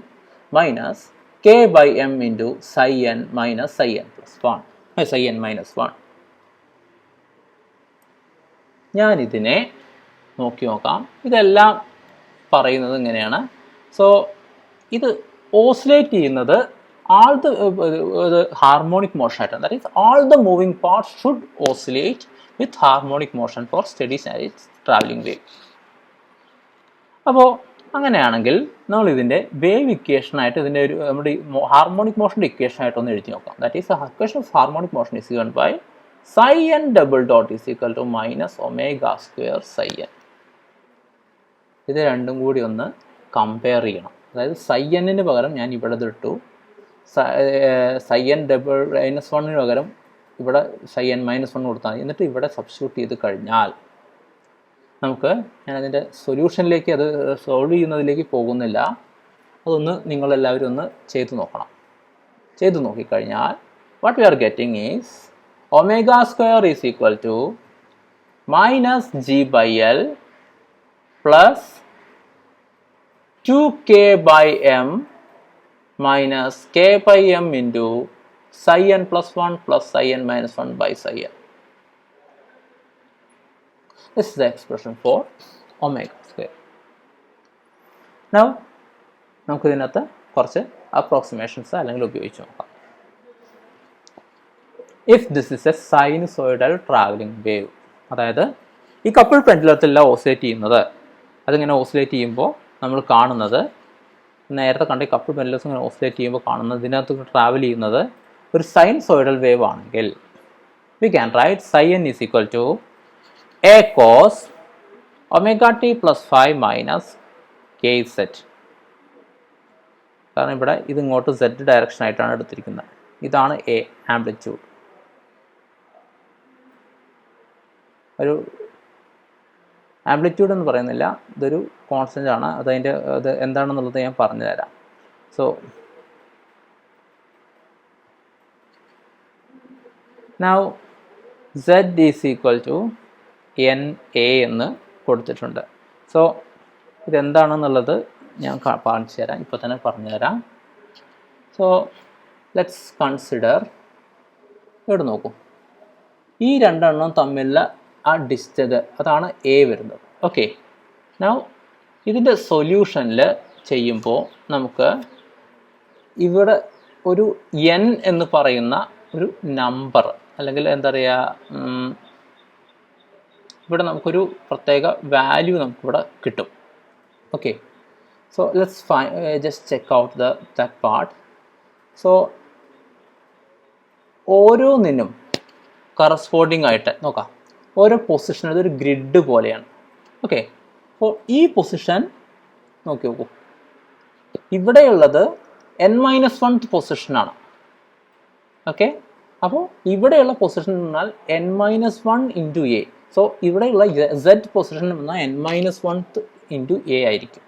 minus k by m into psi n minus psi n plus 1, psi n minus 1. ഞാനിതിനെ നോക്കി നോക്കാം. ഇതെല്ലാം പറയുന്നത് ഇങ്ങനെയാണ്. സോ ഇത് ഓസിലേറ്റ് ചെയ്യുന്നത് all the harmonic motion ആയിട്ടാണ്. that is all the moving parts should oscillate with harmonic motion for steady state traveling wave. അപ്പോൾ അങ്ങനെയാണെങ്കിൽ നമ്മൾ ഇതിൻ്റെ വേവ് ഇക്വേഷനായിട്ട് ഇതിൻ്റെ ഒരു നമ്മുടെ ഹാർമോണിക് മോഷൻ്റെ ഇക്വേഷനായിട്ട് ഒന്ന് എഴുതി നോക്കാം. That is equation of harmonic motion is given by psi n double dot is equal to minus omega square psi n. ഇത് രണ്ടും കൂടി ഒന്ന് കമ്പയർ ചെയ്യണം. അതായത് psi n പകരം ഞാൻ ഇവിടെ ഇട്ടു, psi n ഡബിൾ മൈനസ് 1 പകരം ഇവിടെ psi n മൈനസ് 1 കൊടുത്താൽ മതി. എന്നിട്ട് ഇവിടെ സബ്സ്റ്റിറ്റ്യൂട്ട് ചെയ്ത് കഴിഞ്ഞാൽ നമുക്ക്, ഞാനതിൻ്റെ സൊല്യൂഷനിലേക്ക് അത് സോൾവ് ചെയ്യുന്നതിലേക്ക് പോകുന്നില്ല, അതൊന്ന് നിങ്ങളെല്ലാവരും ഒന്ന് ചെയ്തു നോക്കണം. ചെയ്തു നോക്കിക്കഴിഞ്ഞാൽ what we are getting is omega square is equal to minus G by L plus 2k by m minus k by m into psi n plus 1 plus psi n minus 1 by psi n. This is the expression for omega square. Now, നമുക്ക് ഇതിനകത്ത് കുറച്ച് അപ്രോക്സിമേഷൻസ് അല്ലെങ്കിൽ ഉപയോഗിച്ച് നോക്കാം. If this is a sinusoidal traveling wave, അതായത് ഈ കപ്പിൾ പെൻഡുലത്തിലെല്ലാം ഓസിലേറ്റ് ചെയ്യുന്നത്, അതിങ്ങനെ ഓസിലേറ്റ് ചെയ്യുമ്പോൾ നമ്മൾ കാണുന്നത്, നേരത്തെ കണ്ട ഈ കപ്പിൾ പെൻഡുലസ് ഇങ്ങനെ ഓസിലേറ്റ് ചെയ്യുമ്പോൾ കാണുന്നത്, ഇതിനകത്ത് ട്രാവൽ ചെയ്യുന്നത് ഒരു സൈനുസോയിഡൽ വേവ് ആണെങ്കിൽ we can write psi n is equal to a cos omega t plus 5 minus kz. കാരണം ഇവിടെ ഇത് ഇങ്ങോട്ട് z ഡയറക്ഷൻ ആയിട്ടാണ് എടുത്തിരിക്കുന്നത്. ഇതാണ് a ആംപ്ലിറ്റ്യൂഡ്. ഒരു ആംപ്ലിറ്റ്യൂഡ് എന്ന് പറയുന്നില്ല, ഇതൊരു കോൺസ്റ്റൻ്റ് ആണ്. അതതിൻ്റെ അത് എന്താണെന്നുള്ളത് ഞാൻ പറഞ്ഞു തരാം. So now z is equal to N A എന്ന് കൊടുത്തിട്ടുണ്ട്. സോ ഇതെന്താണെന്നുള്ളത് ഞാൻ കാണിച്ചു തരാം, ഇപ്പോൾ തന്നെ പറഞ്ഞു തരാം. സോ ലെറ്റ്സ് കൺസിഡർ, ഇവിടെ നോക്കൂ, ഈ രണ്ടെണ്ണം തമ്മിലുള്ള ആ ഡിസ്റ്റൻസ്, അതാണ് എ വരുന്നത്. ഓക്കെ, നൗ ഇതിൻ്റെ സൊല്യൂഷനിൽ ചെയ്യുമ്പോൾ നമുക്ക് ഇവിടെ ഒരു എൻ എന്ന് പറയുന്ന ഒരു നമ്പർ, അല്ലെങ്കിൽ എന്താ പറയുക, ഇവിടെ നമുക്കൊരു പ്രത്യേക വാല്യൂ നമുക്കിവിടെ കിട്ടും. Okay, so let's just check out that part. So ഓരോന്നിനും കറസ്പോണ്ടിങ് ആയിട്ട് നോക്കാം, ഓരോ പൊസിഷൻ ഇതൊരു ഗ്രിഡ് പോലെയാണ്. ഓക്കെ, അപ്പോൾ ഈ പൊസിഷൻ നോക്കി നോക്കൂ, ഇവിടെയുള്ളത് n-1 പൊസിഷനാണ്. ഓക്കെ, അപ്പോൾ ഇവിടെയുള്ള പൊസിഷൻ എന്ന് പറഞ്ഞാൽ n-1 ഇൻറ്റു എ. സോ ഇവിടെയുള്ള z പൊസിഷൻ എന്ന് പറഞ്ഞാൽ n-1 ഇൻറ്റു എ ആയിരിക്കും.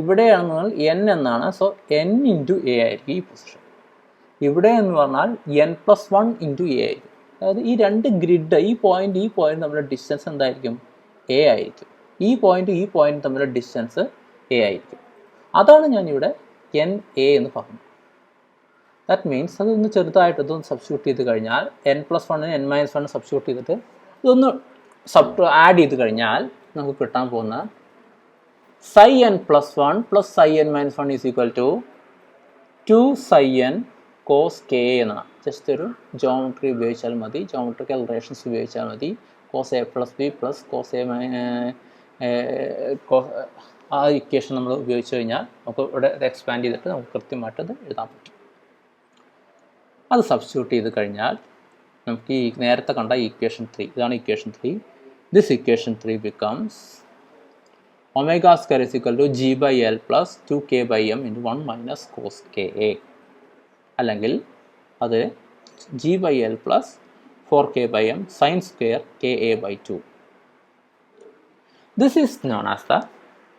ഇവിടെയാണെന്ന് പറഞ്ഞാൽ n എന്നാണ്, സോ n ഇൻറ്റു എ ആയിരിക്കും ഈ പൊസിഷൻ. ഇവിടെ എന്ന് പറഞ്ഞാൽ n+1 ഇൻറ്റു എ ആയിരിക്കും. അതായത് ഈ രണ്ട് ഗ്രിഡ്, ഈ പോയിന്റ് തമ്മിലുള്ള ഡിസ്റ്റൻസ് എന്തായിരിക്കും? എ ആയിരിക്കും. ഈ പോയിന്റ് തമ്മിലുള്ള ഡിസ്റ്റൻസ് എ ആയിരിക്കും. അതാണ് ഞാനിവിടെ എൻ എ എന്ന് പറഞ്ഞത്. ദാറ്റ് മീൻസ് അതൊന്ന് ചെറുതായിട്ട് ഇതൊന്ന് സബ്സ്റ്റിറ്റ്യൂട്ട് ചെയ്ത് കഴിഞ്ഞാൽ n+1 n-1 സബ്സ്റ്റിറ്റ്യൂട്ട് ചെയ്തിട്ട് ഇതൊന്ന് ആഡ് ചെയ്ത് കഴിഞ്ഞാൽ നമുക്ക് കിട്ടാൻ പോകുന്ന psi n+1 plus psi n-1 is equal to 2 psi n cos k എന്നാണ്. ജസ്റ്റ് ഒരു ജോമെട്രി ഉപയോഗിച്ചാൽ മതി, ജോമെട്രിക്കൽ റിലേഷൻസ് ഉപയോഗിച്ചാൽ മതി. cos a plus b plus cos a ആ ഇക്വേഷൻ നമ്മൾ ഉപയോഗിച്ച് കഴിഞ്ഞാൽ നമുക്ക് ഇവിടെ എക്സ്പാൻഡ് ചെയ്തിട്ട് നമുക്ക് കൃത്യമായിട്ട് അത് എഴുതാൻ പറ്റും. അത് സബ്സ്റ്റിറ്റ്യൂട്ട് ചെയ്ത് കഴിഞ്ഞാൽ നമുക്ക് ഈ നേരത്തെ കണ്ട ഇക്വേഷൻ 3, ഇതാണ് equation 3. This equation 3 becomes omega square is equal to g by l plus 2k by m into 1 minus cos ka. അല്ലെങ്കിൽ അത് g by l plus 4k by m sin square ka by 2. This is known as the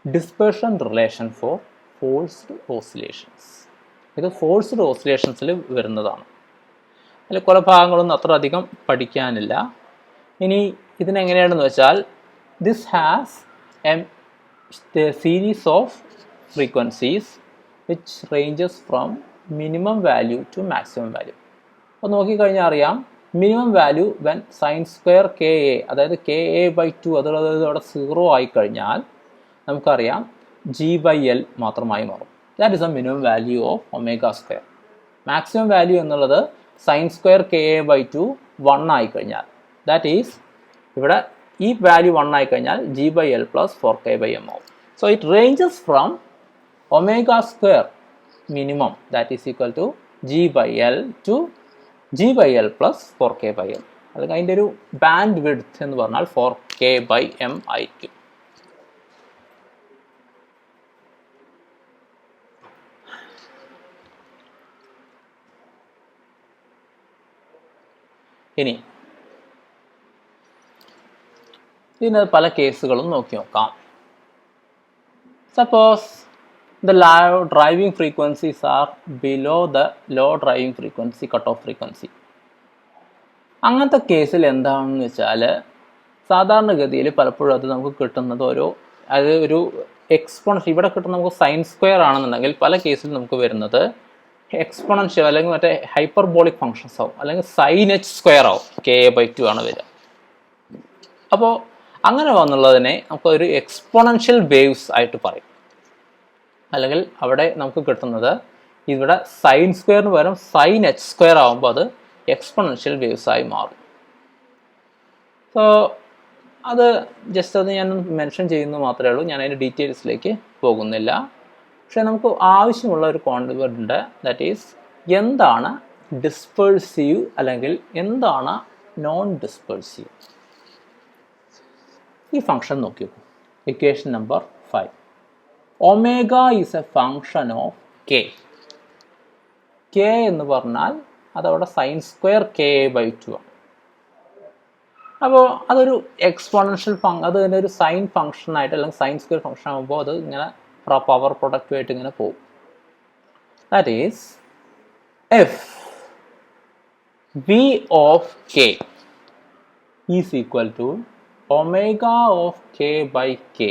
dispersion relation for forced oscillations. ഇത് ഫോഴ്സ്ഡ് ഓസിലേഷൻസിൽ വരുന്നതാണ്. അതിൽ കുറേ ഭാഗങ്ങളൊന്നും അത്ര അധികം പഠിക്കാനില്ല. ഇനി ഇതിനെങ്ങനെയാണെന്ന് വെച്ചാൽ this has a series of frequencies which ranges from minimum value to maximum value. അപ്പോൾ നോക്കിക്കഴിഞ്ഞാൽ അറിയാം, minimum value when sine square K A, അതായത് കെ എ ബൈ 2 അതുള്ളത് അവിടെ 0 ആയിക്കഴിഞ്ഞാൽ നമുക്കറിയാം ജി ബൈ എൽ മാത്രമായി മാറും. That is a minimum value of omega square. Maximum value എന്നുള്ളത് sine square K A by 2 1 ആയിക്കഴിഞ്ഞാൽ, ദാറ്റ് ഈസ് ഇവിടെ ഈ വാല്യൂ 1 ആയിക്കഴിഞ്ഞാൽ G by L plus 4k by m ആവും. So it ranges from omega square minimum, that is equal to g by L, to g by L plus 4k by M. അല്ലെങ്കിൽ അതിൻ്റെ ഒരു ബാൻഡ് വിഡ്ത്ത് എന്ന് പറഞ്ഞാൽ 4k by M ആയിരിക്കും. ഇനി ഇതിന് പല കേസുകളും നോക്കി നോക്കാം. Suppose the low driving frequencies are below the low driving frequency cutoff frequency. അങ്ങനത്തെ കേസിൽ എന്താണെന്ന് വെച്ചാൽ സാധാരണഗതിയിൽ പലപ്പോഴും അത് നമുക്ക് കിട്ടുന്നത് ഒരു എക്സ്പോണൻഷ്യൽ, ഇവിടെ കിട്ടുന്ന നമുക്ക് സൈൻ സ്ക്വയർ ആണെന്നുണ്ടെങ്കിൽ പല കേസിലും നമുക്ക് വരുന്നത് എക്സ്പോണൻഷ്യൽ അല്ലെങ്കിൽ മറ്റേ ഹൈപ്പർബോളിക് ഫങ്ഷൻസ് ആവും, അല്ലെങ്കിൽ സൈൻ എച്ച് സ്ക്വയർ ആവും, k/2 ആണ് വരിക. അപ്പോൾ അങ്ങനെ വന്നുള്ളതിനെ നമുക്കൊരു എക്സ്പോണൻഷ്യൽ വേവ്സ് ആയിട്ട് പറയും. അല്ലെങ്കിൽ അവിടെ നമുക്ക് കിട്ടുന്നത് ഇവിടെ സൈൻ സ്ക്വയറിന് പകരം സൈൻ എച്ച് സ്ക്വയർ ആകുമ്പോൾ അത് എക്സ്പോണൻഷ്യൽ വേവ്സ് ആയി മാറും. സോ അത് ജസ്റ്റ് അത് ഞാൻ മെൻഷൻ ചെയ്യുന്നത് മാത്രമേ ഉള്ളൂ, ഞാൻ അതിൻ്റെ ഡീറ്റെയിൽസിലേക്ക് പോകുന്നില്ല. പക്ഷേ നമുക്ക് ആവശ്യമുള്ള ഒരു കോൺസെപ്റ്റ് ഉണ്ട്, ദാറ്റ് ഈസ് എന്താണ് ഡിസ്പേഴ്സീവ് അല്ലെങ്കിൽ എന്താണ് നോൺ ഡിസ്പേഴ്സീവ്. ഈ ഫംഗ്ഷൻ നോക്കി നോക്കൂ. Equation number 5. Omega is A function of K. K എന്ന് പറഞ്ഞാൽ അതവിടെ സൈൻ സ്ക്വയർ k/2 ആണ്. അപ്പോൾ അതൊരു എക്സ്പോണൻഷ്യൽ അത് തന്നെ ഒരു സൈൻ ഫംഗ്ഷനായിട്ട് അല്ലെങ്കിൽ സൈൻ സ്ക്വയർ ഫംഗ്ഷൻ ആകുമ്പോൾ അത് ഇങ്ങനെ പവർ പ്രൊഡക്റ്റുമായിട്ട് ഇങ്ങനെ പോകും. That is F V of K is equal to omega of k by k,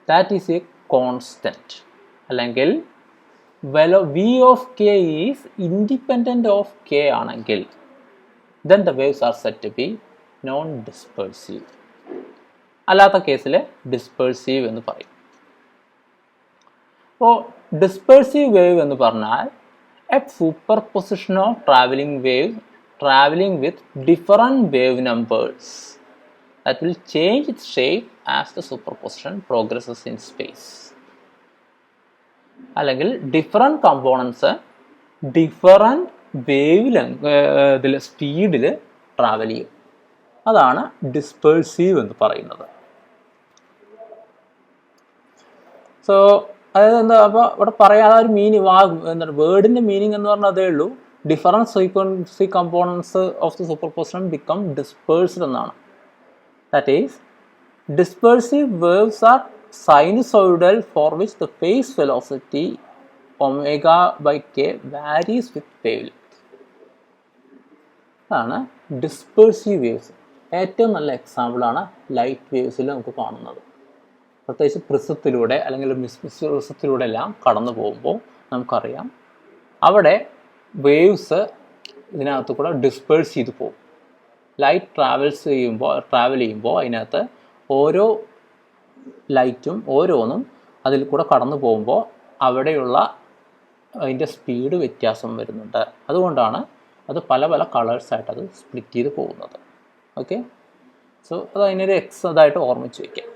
that is a constant. അല്ലെങ്കിൽ v of k is independent of k ആണെങ്കിൽ then the waves are said to be non-dispersive. അല്ലാത്ത കേസിൽ ഡിസ്പേഴ്സീവ് എന്ന് പറയും. അപ്പോൾ ഡിസ്പേഴ്സീവ് വേവ് എന്ന് പറഞ്ഞാൽ A superposition of traveling with different wave numbers that will change its shape as the superposition progresses in space. അല്ലെങ്കിൽ ഡിഫറെൻറ്റ് കമ്പോണൻസ് ഡിഫറെൻറ്റ് വേവ് ഇതിൽ സ്പീഡിൽ ട്രാവൽ ചെയ്യും. അതാണ് ഡിസ്പേഴ്സീവ് എന്ന് പറയുന്നത്. സോ അതായത് എന്താ, അപ്പോൾ ഇവിടെ പറയാതെ ഒരു എന്താണ് വേർഡിൻ്റെ മീനിങ് എന്ന് പറഞ്ഞാൽ അതേ ഉള്ളൂ, different frequency components of the superposition become dispersed എന്നാണ്. That is, dispersive waves are sinusoidal for which the phase velocity omega by k varies with wavelength. അതാണ് ഡിസ്പേഴ്സീവ് വേവ്സ്. ഏറ്റവും നല്ല എക്സാമ്പിളാണ് ലൈറ്റ് വേവ്സിൽ നമുക്ക് കാണുന്നത്. പ്രത്യേകിച്ച് പ്രിസത്തിലൂടെ അല്ലെങ്കിൽ പ്രിസത്തിലൂടെ എല്ലാം കടന്നു പോകുമ്പോൾ നമുക്കറിയാം അവിടെ വേവ്സ് ഇതിനകത്ത് കൂടെ ഡിസ്പേഴ്സ് ചെയ്ത് പോകും. ലൈറ്റ് ട്രാവൽ ചെയ്യുമ്പോൾ അതിനകത്ത് ഓരോ ലൈറ്റും ഓരോന്നും അതിൽ കൂടെ കടന്നു പോകുമ്പോൾ അവിടെയുള്ള അതിൻ്റെ സ്പീഡ് വ്യത്യാസം വരുന്നുണ്ട്. അതുകൊണ്ടാണ് അത് പല പല കളേഴ്സായിട്ട് അത് സ്പ്ലിറ്റ് ചെയ്ത് പോകുന്നത്. ഓക്കെ, സോ അത് അതിനൊരു ഇതായിട്ട് ഓർമ്മിച്ച് വയ്ക്കാം.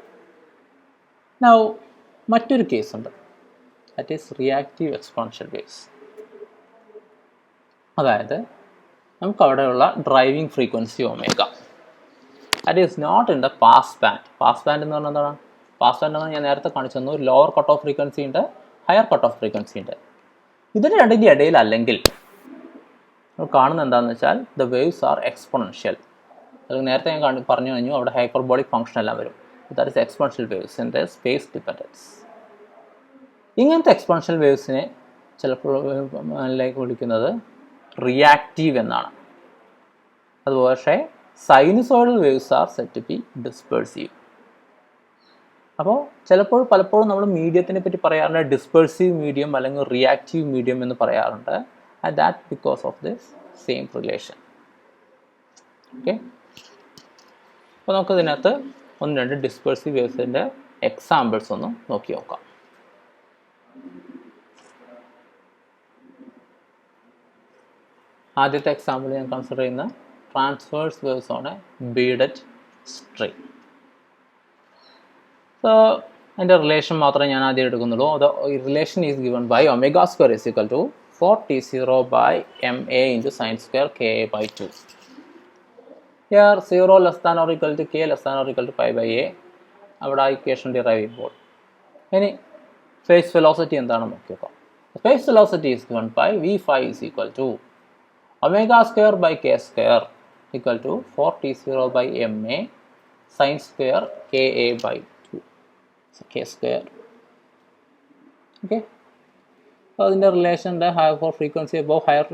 നൗ മറ്റൊരു കേസുണ്ട്, that is reactive exponential waves. അതായത് നമുക്കവിടെയുള്ള driving frequency omega, that is not in the pass band. Pass band എന്ന് പറഞ്ഞാൽ എന്താണ്? പാസ് ബാൻഡ് എന്ന് ഞാൻ നേരത്തെ കാണിച്ചു തന്നു, ഒരു ലോവർ കട്ട് ഓഫ് ഫ്രീക്വൻസി ഉണ്ട്, ഹയർ കട്ട് ഓഫ് ഫ്രീക്വൻസി ഉണ്ട്. ഇതിന് രണ്ടിൻ്റെ ഇടയിൽ അല്ലെങ്കിൽ നമ്മൾ കാണുന്നത് എന്താണെന്ന് വെച്ചാൽ ദ വേവ്സ് ആർ എക്സ്പോണൻഷ്യൽ. അല്ലെങ്കിൽ നേരത്തെ ഞാൻ പറഞ്ഞു കഴിഞ്ഞു അവിടെ ഹൈപ്പർബോളിക് ഫംഗ്ഷൻ എല്ലാം വരും. That is exponential waves in the space dependence. ഇങ്ങനത്തെ എക്സ്പോണൻഷ്യൽ വേവ്സിനെ ചിലപ്പോൾ വിളിക്കുന്നത് റിയാക്റ്റീവ് എന്നാണ്. അതുപോലെ sinusoidal waves are said to be dispersive. അപ്പോൾ പലപ്പോഴും നമ്മൾ മീഡിയത്തിനെ പറ്റി പറയാറുണ്ട് ഡിസ്പേഴ്സീവ് മീഡിയം അല്ലെങ്കിൽ റിയാക്റ്റീവ് മീഡിയം എന്ന് പറയാറുണ്ട്. And that because of this same relation. Okay, അപ്പോൾ നമുക്ക് ഇതിനകത്ത് ഒന്ന് രണ്ട് ഡിസ്പേഴ്സീവ് വേവ്സിൻ്റെ എക്സാമ്പിൾസ് ഒന്ന് നോക്കി നോക്കാം. ആദ്യത്തെ എക്സാമ്പിൾ ഞാൻ കൺസിഡർ ചെയ്യുന്ന ട്രാൻസ്വേഴ്സ് വേവ്സ് ആണ് ബീഡഡ് സ്ട്രിംഗ്. So അതിൻ്റെ റിലേഷൻ മാത്രമേ ഞാൻ ആദ്യം എടുക്കുന്നുള്ളൂ. The relation is given by omega square is equal to 4t0 by ma into sin square ka by 2. Here 0 less than or equal to k less than or equal to pi by a. അവിടെ ഇക്വേഷൻ ഡിറൈവ് ചെയ്യുമ്പോൾ ഇനി ഫേസ് വെലോസിറ്റി എന്താണെന്ന് നോക്കിയേക്കാം. Phase velocity is given by v5 is equal to omega square by k square equal to 4t0 by ma sin square ka by 2. So k square. Okay. So അതിൻ്റെ റിലേഷൻ്റെ higher frequency above higher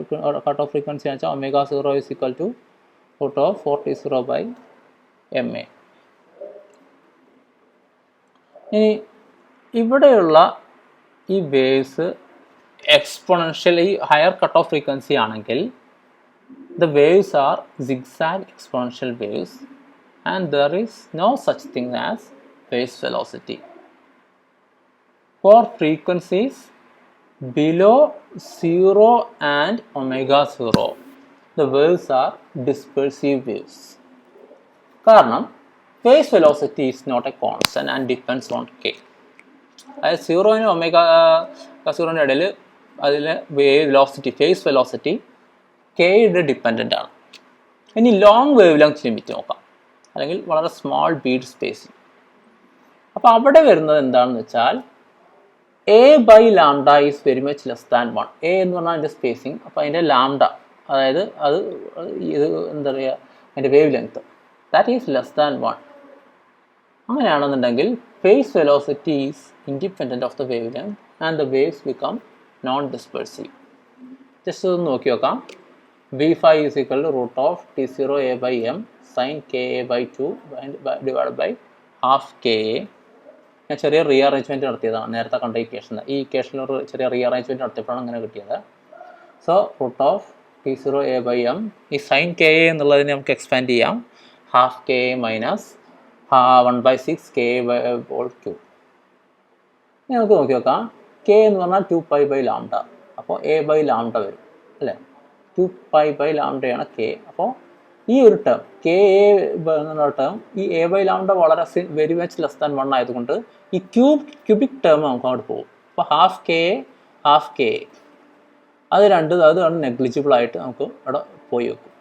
cut off frequency എന്ന് വെച്ചാൽ omega 0 is equal to root of 4t0 by ma. ഇനി ഇവിടെയുള്ള ഈ waves exponentially higher cut off frequency ആണെങ്കിൽ the waves are zigzag exponential waves and there is no such thing as phase velocity. For frequencies below 0 and omega 0, the waves are dispersive waves. കാരണം phase velocity is not a constant and depends on k. അതായത് 0 ഒമേഗ 0 ഇടയിൽ അതിലെ വേവ് വെലോസിറ്റി ഫേസ് വെലോസിറ്റി കെയുടെ ഡിപ്പെൻഡൻ്റ് ആണ്. ഇനി ലോങ് വേവ് ലെങ്ത് ലിമിറ്റ് നോക്കാം, അല്ലെങ്കിൽ വളരെ സ്മോൾ ബീഡ് സ്പേസിങ്. അപ്പോൾ അവിടെ വരുന്നത് എന്താണെന്ന് വെച്ചാൽ A by lambda is very much less than 1. A എന്ന് പറഞ്ഞാൽ അതിൻ്റെ സ്പേസിങ്, അപ്പോൾ അതിൻ്റെ ലാംഡ, അതായത് ഇത് എന്താ പറയുക, അതിൻ്റെ wave length that is less than 1. അങ്ങനെയാണെന്നുണ്ടെങ്കിൽ phase velocity is independent of the wave length and the waves become non dispersive. Just ഒന്ന് നോക്കി നോക്കാം. v5 is equal to root of t0 a by m sin ka by 2 divided by half ka. ഞാൻ ചെറിയ റീഅറേഞ്ച്മെൻറ്റ് നടത്തിയതാണ് നേരത്തെ കണ്ട ഇക്വേഷൻ. ഈ ഇക്വേഷനിൽ ഒരു ചെറിയ റീഅറേഞ്ച്മെൻറ്റ് നടത്തിയപ്പോഴാണ് അങ്ങനെ കിട്ടിയത്. So root of t0 a by m ഈ സൈൻ ka എന്നുള്ളതിനെ നമുക്ക് എക്സ്പാൻഡ് ചെയ്യാം. Half ka minus 1/6 ka by whole cube. നമുക്ക് നോക്കി നോക്കാം. k എന്ന് പറഞ്ഞാൽ 2π by ലാംഡ, അപ്പോൾ a by ലാംഡ വരും അല്ലേ. 2π by ലാംഡയാണ് k. അപ്പോൾ ഈ ഒരു ടേം കെ എ എന്നുള്ള ടേം ഈ എ ബൈ ലാംഡ വളരെ വെരി മച്ച് ലെസ് ദാൻ 1 ആയതുകൊണ്ട് ഈ ക്യൂബിക് ടേം നമുക്ക് അങ്ങോട്ട് പോകും. അപ്പോൾ ഹാഫ് കെ അതാണ് നെഗ്ലിജിബിൾ ആയിട്ട് നമുക്ക് അവിടെ പോയി വെക്കും.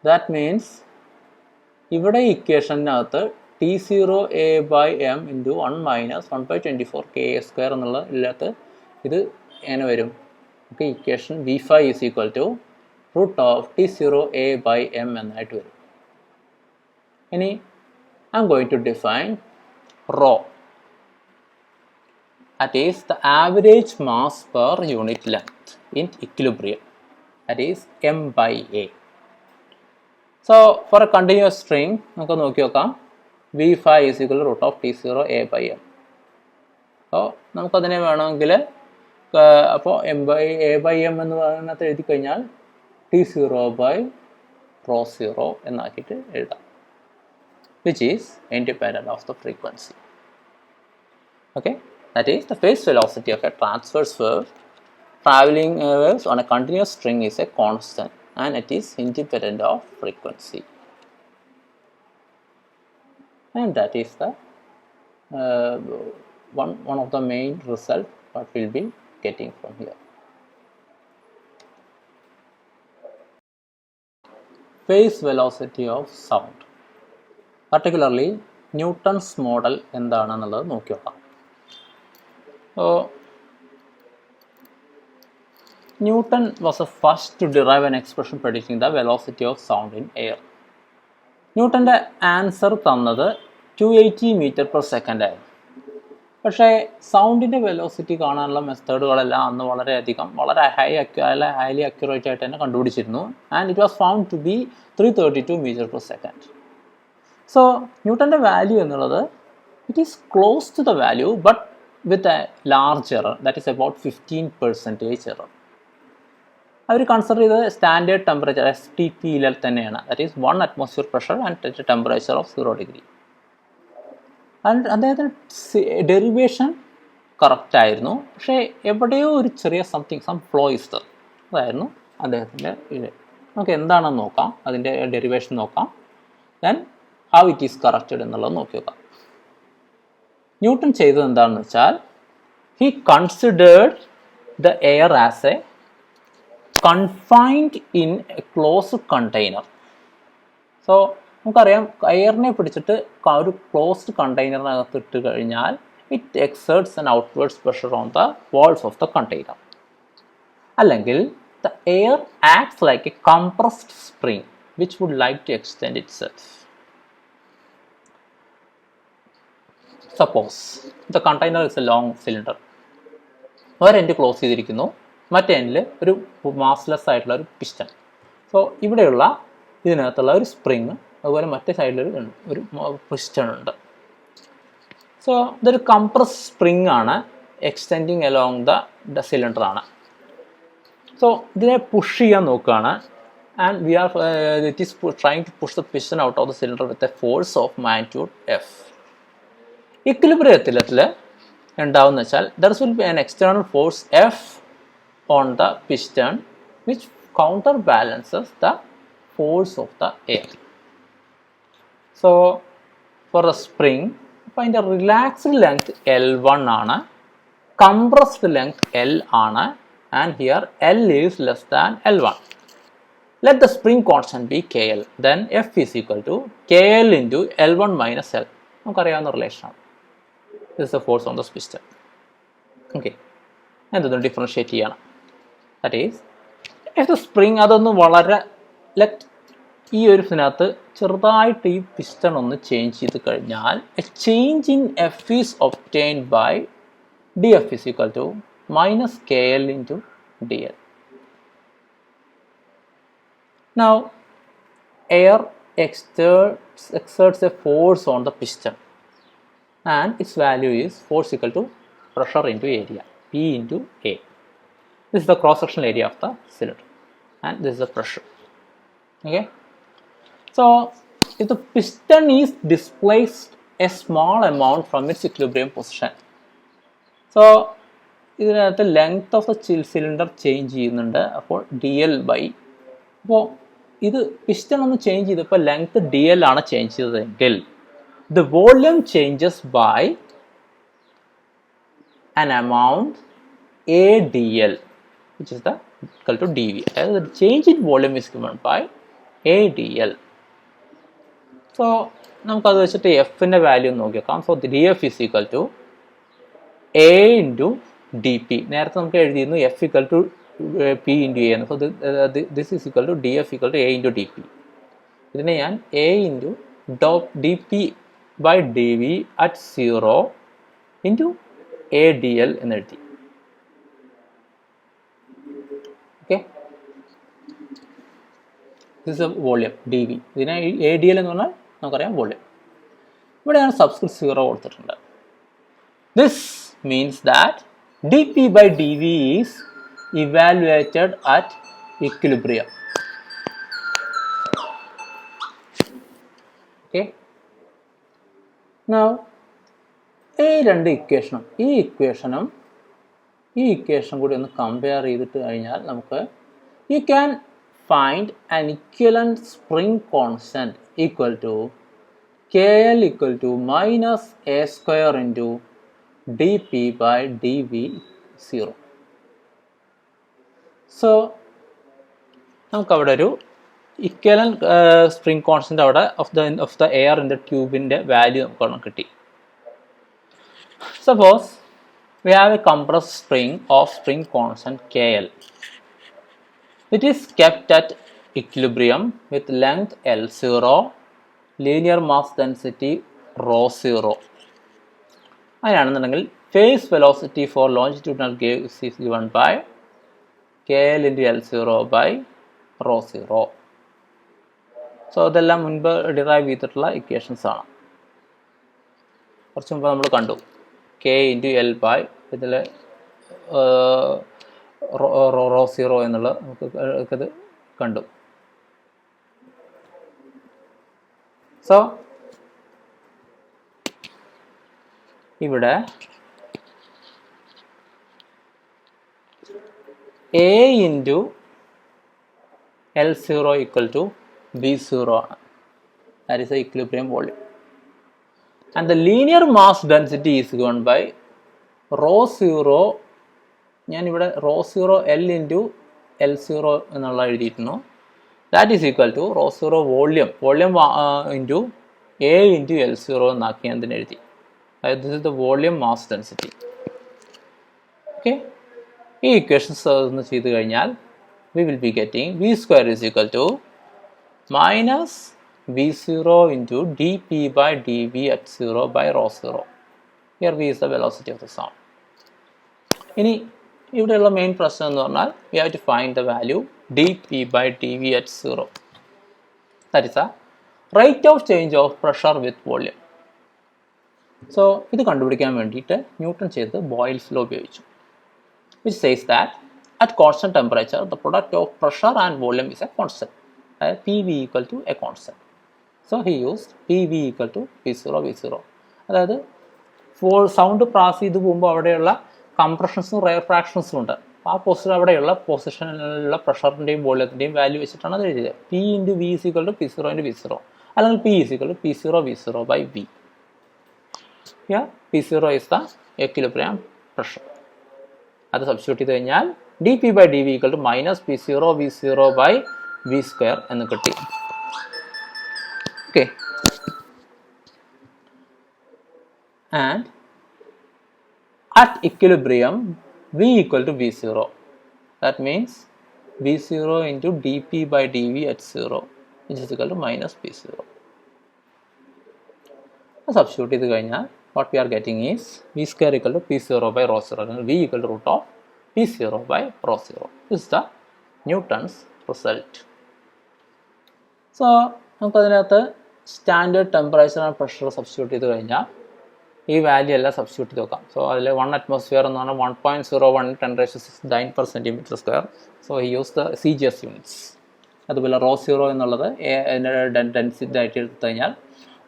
ദാറ്റ് മീൻസ് ഇവിടെ ഇക്വേഷനകത്ത് t0 a by m into 1 minus 1/24 ka square എന്നുള്ള ഇല്ലാത്ത ഇത് എങ്ങനെ വരും? നമുക്ക് ഇക്വേഷൻ v5 is equal to root of t0 a by m എന്നായിട്ട് വരും. ഇനി I'm going to define rho, that is the average mass per unit length in equilibrium, that is m by a. So for a continuous string നമുക്ക് നോക്കി നോക്കാം. v5 is equal to root of t0 a by m. അപ്പോൾ നമുക്കതിനെ വേണമെങ്കിൽ അപ്പോൾ a by m എന്ന് പറയുന്നത് എഴുതി കഴിഞ്ഞാൽ t0 by rho 0 എന്നാക്കിയിട്ട് എഴുതാം, which is independent of the frequency. Okay, that is the phase velocity of a transverse wave traveling waves on a continuous string is a constant and it is independent of frequency, and that is the one of the main result what we'll be getting from here. Phase velocity of sound, particularly Newton's model എന്താണെന്നുള്ളത് നോക്കി നോക്കാം. Newton was the first to derive an expression predicting the velocity of sound in air. ന്യൂട്ടൻ്റെ ആൻസർ തന്നത് 280 മീറ്റർ പെർ സെക്കൻഡ് ആയിരുന്നു. പക്ഷേ സൗണ്ടിൻ്റെ വെലോസിറ്റി കാണാനുള്ള മെത്തേഡുകളെല്ലാം അന്ന് വളരെ ഹൈലി അക്യുറേറ്റ് ആയിട്ട് തന്നെ കണ്ടുപിടിച്ചിരുന്നു. And it was found to be 332 metre per second. So ന്യൂട്ടൻ്റെ വാല്യൂ എന്നുള്ളത് it is close to the value but with a large error, that is about 15% error. അവർ കൺസിഡർ ചെയ്തത് സ്റ്റാൻഡേർഡ് ടെമ്പറേച്ചർ STP തന്നെയാണ്, that is 1 atmosphere pressure and temperature of 0 degree. And അദ്ദേഹത്തിന് ഡെറിവേഷൻ കറക്റ്റ് ആയിരുന്നു, പക്ഷേ എവിടെയോ ഒരു ചെറിയ സം ഫ്ലോ ഇസ് ദർ, അതായിരുന്നു അദ്ദേഹത്തിൻ്റെ ഇത്. നമുക്ക് എന്താണെന്ന് നോക്കാം, അതിൻ്റെ ഡെറിവേഷൻ നോക്കാം, then how it is corrected എന്നുള്ളത് നോക്കി നോക്കാം. ന്യൂട്ടൺ ചെയ്തത് എന്താണെന്ന് വെച്ചാൽ he considered the air as a confined in a closed container. So നമുക്കറിയാം എയറിനെ പിടിച്ചിട്ട് ഒരു ക്ലോസ്ഡ് കണ്ടെയ്നറിനകത്ത് ഇട്ട് കഴിഞ്ഞാൽ it exerts an outwards pressure on the walls of the container. അല്ലെങ്കിൽ the air acts like a compressed spring which would like to extend itself. Suppose the container is a long cylinder. ഒരെൻഡ് ക്ലോസ് ചെയ്തിരിക്കുന്നു, മറ്റേ എൻഡിൽ ഒരു മാസ്ലെസ് ആയിട്ടുള്ള ഒരു പിസ്റ്റൺ. സോ ഇവിടെയുള്ള ഇതിനകത്തുള്ള ഒരു സ്പ്രിങ്, അതുപോലെ മറ്റേ സൈഡിൽ ഒരു പിസ്റ്റൺ ഉണ്ട്. സോ ഇതൊരു കംപ്രസ് സ്പ്രിങ് ആണ്, എക്സ്റ്റെൻഡിങ് അലോങ് ദ സിലിണ്ടർ ആണ്. സോ ഇതിനെ പുഷ് ചെയ്യാൻ നോക്കുകയാണ്. And we are it is trying to push the piston out of the cylinder with a force of magnitude F. ഇക്വിലിബ്രിയത്തിൽ ഉണ്ടാവുന്ന വെച്ചാൽ there will be an external force F on the piston which counter balances the force of the air. So for a spring, അപ്പോൾ അതിൻ്റെ റിലാക്സ്ഡ് ലെങ്ത് L1 ആണ്, കംപ്രസ്ഡ് ലെങ്ത് L ആണ്, and here L is less than L1. Let the spring constant be KL. Then F is equal to KL into L1 minus L. നമുക്കറിയാവുന്ന റിലേഷനാണ്. This is the force on the piston. Okay. എന്തൊന്ന് ഡിഫറൻഷിയേറ്റ് ചെയ്യണം. That is if the spring അതൊന്ന് വളരെ ഈ ഒരു ഇതിനകത്ത് ചെറുതായിട്ട് ഈ പിസ്റ്റൺ ഒന്ന് ചേഞ്ച് ചെയ്ത് കഴിഞ്ഞാൽ a change in F is obtained by DF is equal to minus KL into DL. Now air exerts a force on the piston and its value is force equal to pressure into area, P into A. This is the cross-sectional area of the cylinder and this is the pressure. Okay. So if the piston is displaced a small amount from its equilibrium position, so ഇതിനകത്ത് length of the cylinder change ചെയ്യുന്നുണ്ട്. അപ്പോൾ DL ബൈ, അപ്പോൾ ഇത് പിസ്റ്റൺ ഒന്ന് ചേഞ്ച് ചെയ്തപ്പോൾ ലെങ്ത് DL ആണ് change ചെയ്തതെങ്കിൽ the volume changes by an amount ADL which is the equal to dV. അതായത് the change in volume is given by ADL. സോ നമുക്കത് വെച്ചിട്ട് എഫിൻ്റെ വാല്യൂ നോക്കിയേക്കാം. So DF is equal to A into DP. നേരത്തെ നമുക്ക് എഴുതിയിരുന്നു F equal to P into A എന്ന്. So this is equal to DF equal to A into DP. ഇതിനെ ഞാൻ A into DP by dV at 0 into ADL എന്ന് എഴുതി. Okay, this is A volume dV. ഇതിനെ ADL എന്ന് പറഞ്ഞാൽ നമുക്കറിയാം വോള്യം. ഇവിടെ ഞാൻ സബ്സ്ക്രിപ്റ്റ് 0 കൊടുത്തിട്ടുണ്ട്. This means that dP by dV is evaluated at equilibrium. Okay. Now ഈ രണ്ട് ഇക്വേഷനും ഈ ഇക്വേഷൻ കൂടി ഒന്ന് കമ്പയർ ചെയ്തിട്ട് കഴിഞ്ഞാൽ നമുക്ക് you can find an equivalent spring constant equal to KL equal to minus A square into dP by dV 0. So നമുക്കവിടെ ഒരു ഇക്വലന്റ് സ്പ്രിംഗ് കോൺസ്റ്റന്റ് അവിടെ of the air in the ട്യൂബിൻ്റെ വാല്യൂ നമുക്ക് കിട്ടി. Suppose we have a compressed spring of spring constant KL. It is kept at equilibrium with length L0, linear mass density ρ0. അങ്ങനെയാണെന്നുണ്ടെങ്കിൽ phase velocity for longitudinal waves is given by KL into L0 by ρ0. So ഇതെല്ലാം മുൻപ് ഡിറൈവ് ചെയ്തിട്ടുള്ള ഇക്വേഷൻസ് ആണ്. കുറച്ച് മുമ്പ് നമ്മൾ കണ്ടു K into L by ഇതിൽ ρ0 എന്നുള്ള നമുക്കത് കണ്ടു. സോ ഇവിടെ A into L0 equal to B0 ആണ്. That is the equilibrium volume. and the linear mass density is given by rho 0, ഞാൻ ഇവിടെ rho 0 L into L0 എന്നുള്ള എഴുതിയിരുന്നു. That is equal to rho 0 volume into A into L0 എന്നാക്കി ഞാൻ ഇതിനെ എഴുതി. This is the volume mass density. Okay, ഈ ഇക്വേഷൻസ് ഒന്ന് ചെയ്ത് കഴിഞ്ഞാൽ we will be getting v square is equal to minus v0 into dp by dv at 0 by rho 0. Here v is the velocity of the sound. ഇനി ഇവിടെയുള്ള മെയിൻ പ്രശ്നം എന്ന് പറഞ്ഞാൽ we have to find the value dp by dv at 0. That is a rate of change of pressure with volume. So ഇത് കണ്ടുപിടിക്കാൻ വേണ്ടിയിട്ട് ന്യൂട്ടൺ ചെയ്ത് ബോയിൽസ് ലോ ഉപയോഗിച്ചു, which says that at constant temperature the product of pressure and volume is a constant. PV equal to a constant. So he used PV equal to P0 V0. അതായത് സൗണ്ട് പാസ് ചെയ്ത് പോകുമ്പോൾ അവിടെയുള്ള കംപ്രഷൻസും റെയർ ഫ്രാക്ഷൻസും ഉണ്ട്. ആ അവിടെയുള്ള പൊസിഷനിലുള്ള പ്രഷറിൻ്റെയും വോളിയത്തിൻ്റെയും വാല്യൂ വെച്ചിട്ടാണ് അത് എഴുതിയത്. P into V is equal to P0 into V0, അല്ലെങ്കിൽ P is equal to P0 V0 by V. Here P0 is the equilibrium pressure. അത് സബ്സ്റ്റിറ്റ്യൂട്ട് ചെയ്ത് കഴിഞ്ഞാൽ dp by dv equal to minus p0 v0 by v square എന്ന് കിട്ടി. Okay, and at equilibrium v equal to v0, that means v0 into dp by dv at 0 which is equal to minus p0. Substitute ചെയ്ത് കഴിഞ്ഞാൽ what we are getting is v square equal to p0 by rho 0, and v equal to root of p0 by rho 0. This is the Newton's result. So നമുക്കതിനകത്ത് standard temperature and pressure substitute ചെയ്ത് കഴിഞ്ഞാൽ ഈ വാല്യൂ എല്ലാം സബ്സ്റ്റിറ്റ്യൂട്ട് ചെയ്ത് നോക്കാം. സോ അതിൽ 1 atmosphere എന്ന് പറഞ്ഞാൽ 1.01 10⁻⁹ so he use the CGS units. അതുപോലെ റോ 0 എന്നുള്ളത് ഡെൻസിറ്റി ആയിട്ട് എടുത്തു കഴിഞ്ഞാൽ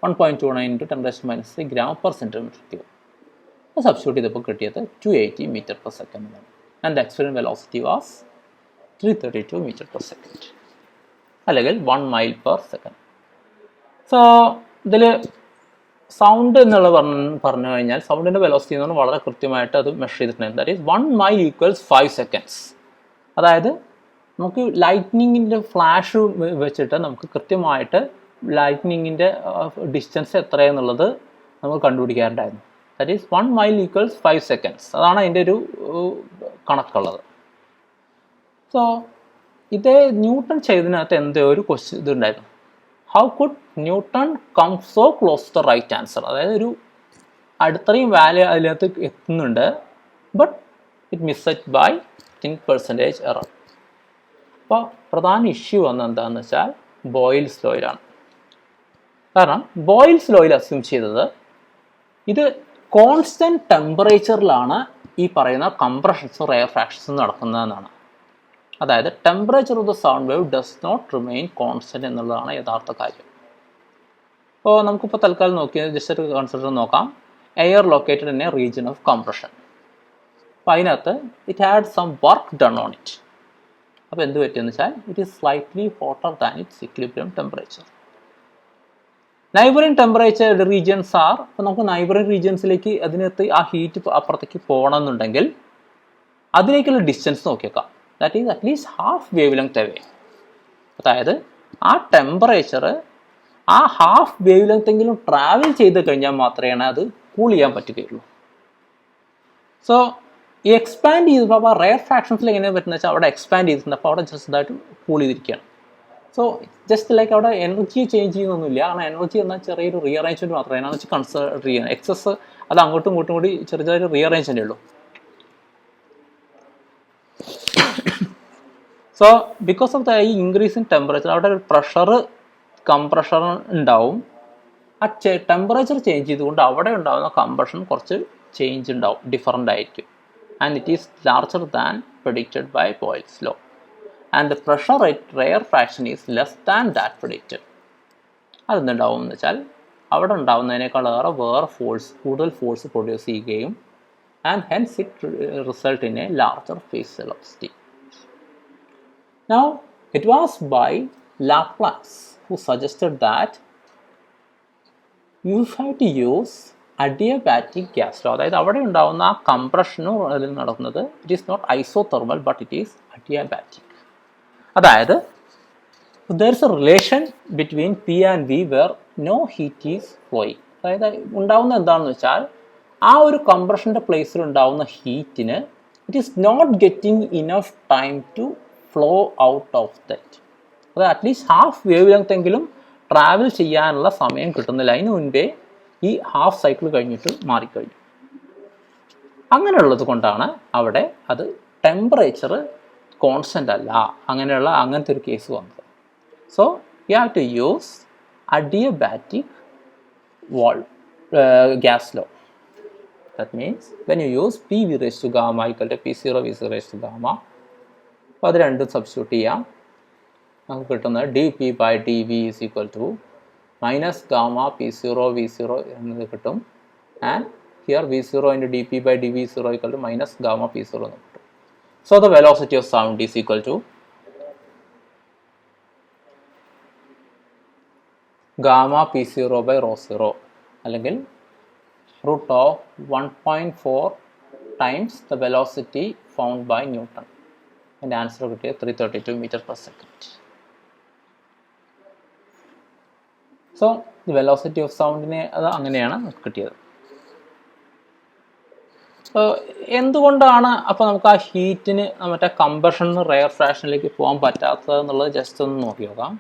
1.29 into 10⁻³ gram per centimeter cube. Substitute ചെയ്തപ്പോൾ കിട്ടിയത് 280 meter per second എന്നാണ്. And the experimental velocity was 332 meter per second, അല്ലെങ്കിൽ 1 mile per second. സോ ഇതിൽ സൗണ്ട് എന്നുള്ള പറഞ്ഞു കഴിഞ്ഞാൽ സൗണ്ടിൻ്റെ വെലോസിറ്റി എന്ന് പറഞ്ഞാൽ വളരെ കൃത്യമായിട്ട് അത് മെഷർ ചെയ്തിട്ടുണ്ട്. That is 1 mile equals 5 seconds. അതായത് നമുക്ക് ലൈറ്റ്നിങ്ങിൻ്റെ ഫ്ലാഷ് വെച്ചിട്ട് നമുക്ക് കൃത്യമായിട്ട് ലൈറ്റ്നിങ്ങിൻ്റെ ഡിസ്റ്റൻസ് എത്രയെന്നുള്ളത് നമുക്ക് കണ്ടുപിടിക്കാറുണ്ടായിരുന്നു. That is 1 mile equals 5 seconds. അതാണ് അതിൻ്റെ ഒരു കണക്കുള്ളത്. സോ ഇതേ ന്യൂട്ടൺ ചെയ്തതിനകത്ത് എന്തോ ഒരു ക്വസ്റ്റ്യൻ ഇതുണ്ടായിരുന്നു. How could Newton come so close to the right answer? അതായത് ഒരു അടുത്തറിയും വാല്യൂ അതിനകത്ത് എത്തുന്നുണ്ട്, but it missed by 10% error. അപ്പോൾ പ്രധാന ഇഷ്യൂ വന്നത് എന്താണെന്ന് വെച്ചാൽ ബോയിൽസ് ലോയിലാണ്. കാരണം ബോയിൽസ് ലോയിൽ അസ്യൂം ചെയ്തത് ഇത് കോൺസ്റ്റൻറ്റ് ടെമ്പറേച്ചറിലാണ് ഈ പറയുന്ന കംപ്രഷൻസും റെയർ ഫ്രാക്ഷൻസും നടക്കുന്നതെന്നാണ്. അതായത് temperature of the sound wave does not remain constant എന്നുള്ളതാണ് യഥാർത്ഥ കാര്യം. അപ്പോൾ നമുക്കിപ്പോൾ തൽക്കാലം നോക്കിയത് ജസ്റ്റ് ഒരു കൺസിഡർ നോക്കാം. Air located in a region of compression. അപ്പോൾ അതിനകത്ത് it had some work done on it. അപ്പോൾ എന്ത് പറ്റിയെന്ന് വെച്ചാൽ it is slightly hotter than its equilibrium temperature. Neighbouring temperature regions are. അപ്പോൾ നമുക്ക് നൈബറിംഗ് റീജിയൻസിലേക്ക് അതിനകത്ത് ആ ഹീറ്റ് അപ്പുറത്തേക്ക് പോകണമെന്നുണ്ടെങ്കിൽ അതിലേക്കുള്ള ഡിസ്റ്റൻസ് നോക്കിയേക്കാം. That is at least half wavelength away. അതായത് ആ ടെമ്പറേച്ചർ ആ ഹാഫ് വേവ് ലെങ്ത് എങ്കിലും ട്രാവൽ ചെയ്ത് കഴിഞ്ഞാൽ മാത്രമേ അത് കൂൾ ചെയ്യാൻ പറ്റുകയുള്ളൂ. സോ ഈ എക്സ്പാൻഡ് ചെയ്തപ്പോൾ അപ്പോൾ റെയർ ഫ്രാക്ഷൻസിൽ എങ്ങനെയാണ് പറ്റുന്നത് വെച്ചാൽ അവിടെ എക്സ്പാൻഡ് ചെയ്തിട്ടുണ്ട്. അപ്പോൾ അവിടെ ജസ്റ്റ് ഇതായിട്ട് കൂൾ ചെയ്തിരിക്കുകയാണ്. സോ ജസ്റ്റ് ലൈക്ക് അവിടെ എനർജി ചേഞ്ച് ചെയ്യുന്നൊന്നുമില്ല. കാരണം എനർജി എന്നാൽ ചെറിയൊരു റീഅറേഞ്ച്മെൻറ്റ് മാത്രമേ അതിനെ വെച്ച് കൺസിഡർ ചെയ്യുന്നത്. എക്സസ് അത് അങ്ങോട്ടും ഇങ്ങോട്ടും കൂടി ചെറിയൊരു റീഅറേഞ്ച്മെൻറ്റേ ഉള്ളൂ. സോ ബിക്കോസ് ഓഫ് ദ ഈ ഇൻക്രീസ് ഇൻ ടെമ്പറേച്ചർ അവിടെ ഒരു പ്രഷർ കംപ്രഷർ ഉണ്ടാവും. ആ ടെമ്പറേച്ചർ ചേഞ്ച് ചെയ്തുകൊണ്ട് അവിടെ ഉണ്ടാകുന്ന കംപ്രഷൻ കുറച്ച് ചേഞ്ച് ഉണ്ടാവും, ഡിഫറൻ്റ് ആയിരിക്കും. And it is larger than predicted by Boyle's law. And the pressure at rare fraction is less than that predicted. അതെന്തുണ്ടാവും എന്ന് വെച്ചാൽ അവിടെ ഉണ്ടാവുന്നതിനേക്കാളേറെ വേറെ കൂടുതൽ ഫോഴ്സ് പ്രൊഡ്യൂസ് ചെയ്യുകയും and hence it result in a larger phase velocity. Now it was by Laplace who suggested that you have to use adiabatic gas law. അതായത് അവിടെ ഉണ്ടാകുന്ന ആ കംപ്രഷനും നടക്കുന്നത് it is not isothermal but it is adiabatic. അതായത് there is a relation between P and V where no heat is flowing. അതായത് ഉണ്ടാവുന്ന എന്താണെന്ന് വെച്ചാൽ ആ ഒരു കംപ്രഷൻ്റെ പ്ലേസിൽ ഉണ്ടാവുന്ന ഹീറ്റിന് it is not getting enough time to flow out of that. അത് അറ്റ്ലീസ്റ്റ് ഹാഫ് വേവ് ലെങ്ത് എങ്കിലും ട്രാവൽ ചെയ്യാനുള്ള സമയം കിട്ടുന്നില്ല. അതിന് മുൻപേ ഈ ഹാഫ് സൈക്കിൾ കഴിഞ്ഞിട്ട് മാറിക്കഴിഞ്ഞു. അങ്ങനെയുള്ളത് കൊണ്ടാണ് അവിടെ അത് ടെമ്പറേച്ചർ കോൺസ്റ്റൻ്റ് അല്ല, അങ്ങനത്തെ ഒരു കേസ് വന്നത്. So you have to use adiabatic gas law. That means when you use PV raised to gamma equal to P0 V0 raised to gamma, അപ്പോൾ അത് രണ്ടും സബ്സ്റ്റിറ്റ്യൂട്ട് ചെയ്യാം. നമുക്ക് കിട്ടുന്നത് dP by dV is equal to minus gamma P0 V0 എന്നത് കിട്ടും. And here V0 into dP by dV is equal to minus gamma P0 എന്ന് കിട്ടും. So the velocity of sound is equal to gamma P0 by rho 0 അല്ലെങ്കിൽ root of 1.4 times the velocity found by Newton. എൻ്റെ ആൻസർ കിട്ടിയത് 332 meter per second. So the velocity of സൗണ്ടിനെ അത് അങ്ങനെയാണ് കിട്ടിയത്. എന്തുകൊണ്ടാണ് അപ്പോൾ നമുക്ക് ആ ഹീറ്റിന് മറ്റേ കമ്പഷൻ റെയർ ഫ്രാക്ഷനിലേക്ക് പോകാൻ പറ്റാത്തത് എന്നുള്ളത് ജസ്റ്റ് ഒന്ന് നോക്കി നോക്കാം.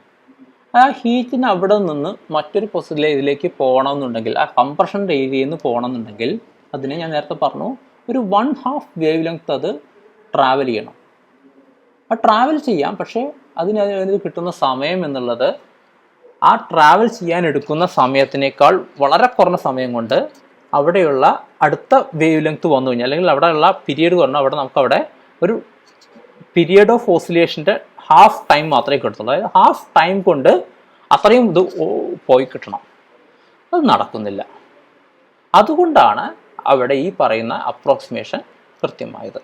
ആ ഹീറ്റിന് അവിടെ നിന്ന് മറ്റൊരു ഇതിലേക്ക് പോകണമെന്നുണ്ടെങ്കിൽ, ആ കംപ്രഷൻ്റെ ഏരിയയിൽ നിന്ന് പോകണമെന്നുണ്ടെങ്കിൽ അതിന് ഞാൻ നേരത്തെ പറഞ്ഞു ഒരു 1/2 വേവ് ലെങ്ത് അത് ട്രാവൽ ചെയ്യണം. ആ ട്രാവൽ ചെയ്യാം, പക്ഷേ അതിന് കിട്ടുന്ന സമയം എന്നുള്ളത് ആ ട്രാവൽ ചെയ്യാൻ എടുക്കുന്ന സമയത്തിനേക്കാൾ വളരെ കുറഞ്ഞ സമയം കൊണ്ട് അവിടെയുള്ള അടുത്ത വേവ് ലെങ്ത് വന്നു കഴിഞ്ഞാൽ, അല്ലെങ്കിൽ അവിടെയുള്ള പീരിയഡ് പറഞ്ഞാൽ അവിടെ നമുക്കവിടെ ഒരു പീരിയഡ് ഓഫ് ഓസിലേഷൻ്റെ ഹാഫ് ടൈം മാത്രമേ കിട്ടത്തുള്ളൂ. അതായത് ഹാഫ് ടൈം കൊണ്ട് അത്രയും ഇത് പോയി കിട്ടണം. അത് നടക്കുന്നില്ല. അതുകൊണ്ടാണ് അവിടെ ഈ പറയുന്ന അപ്രോക്സിമേഷൻ കൃത്യമായത്.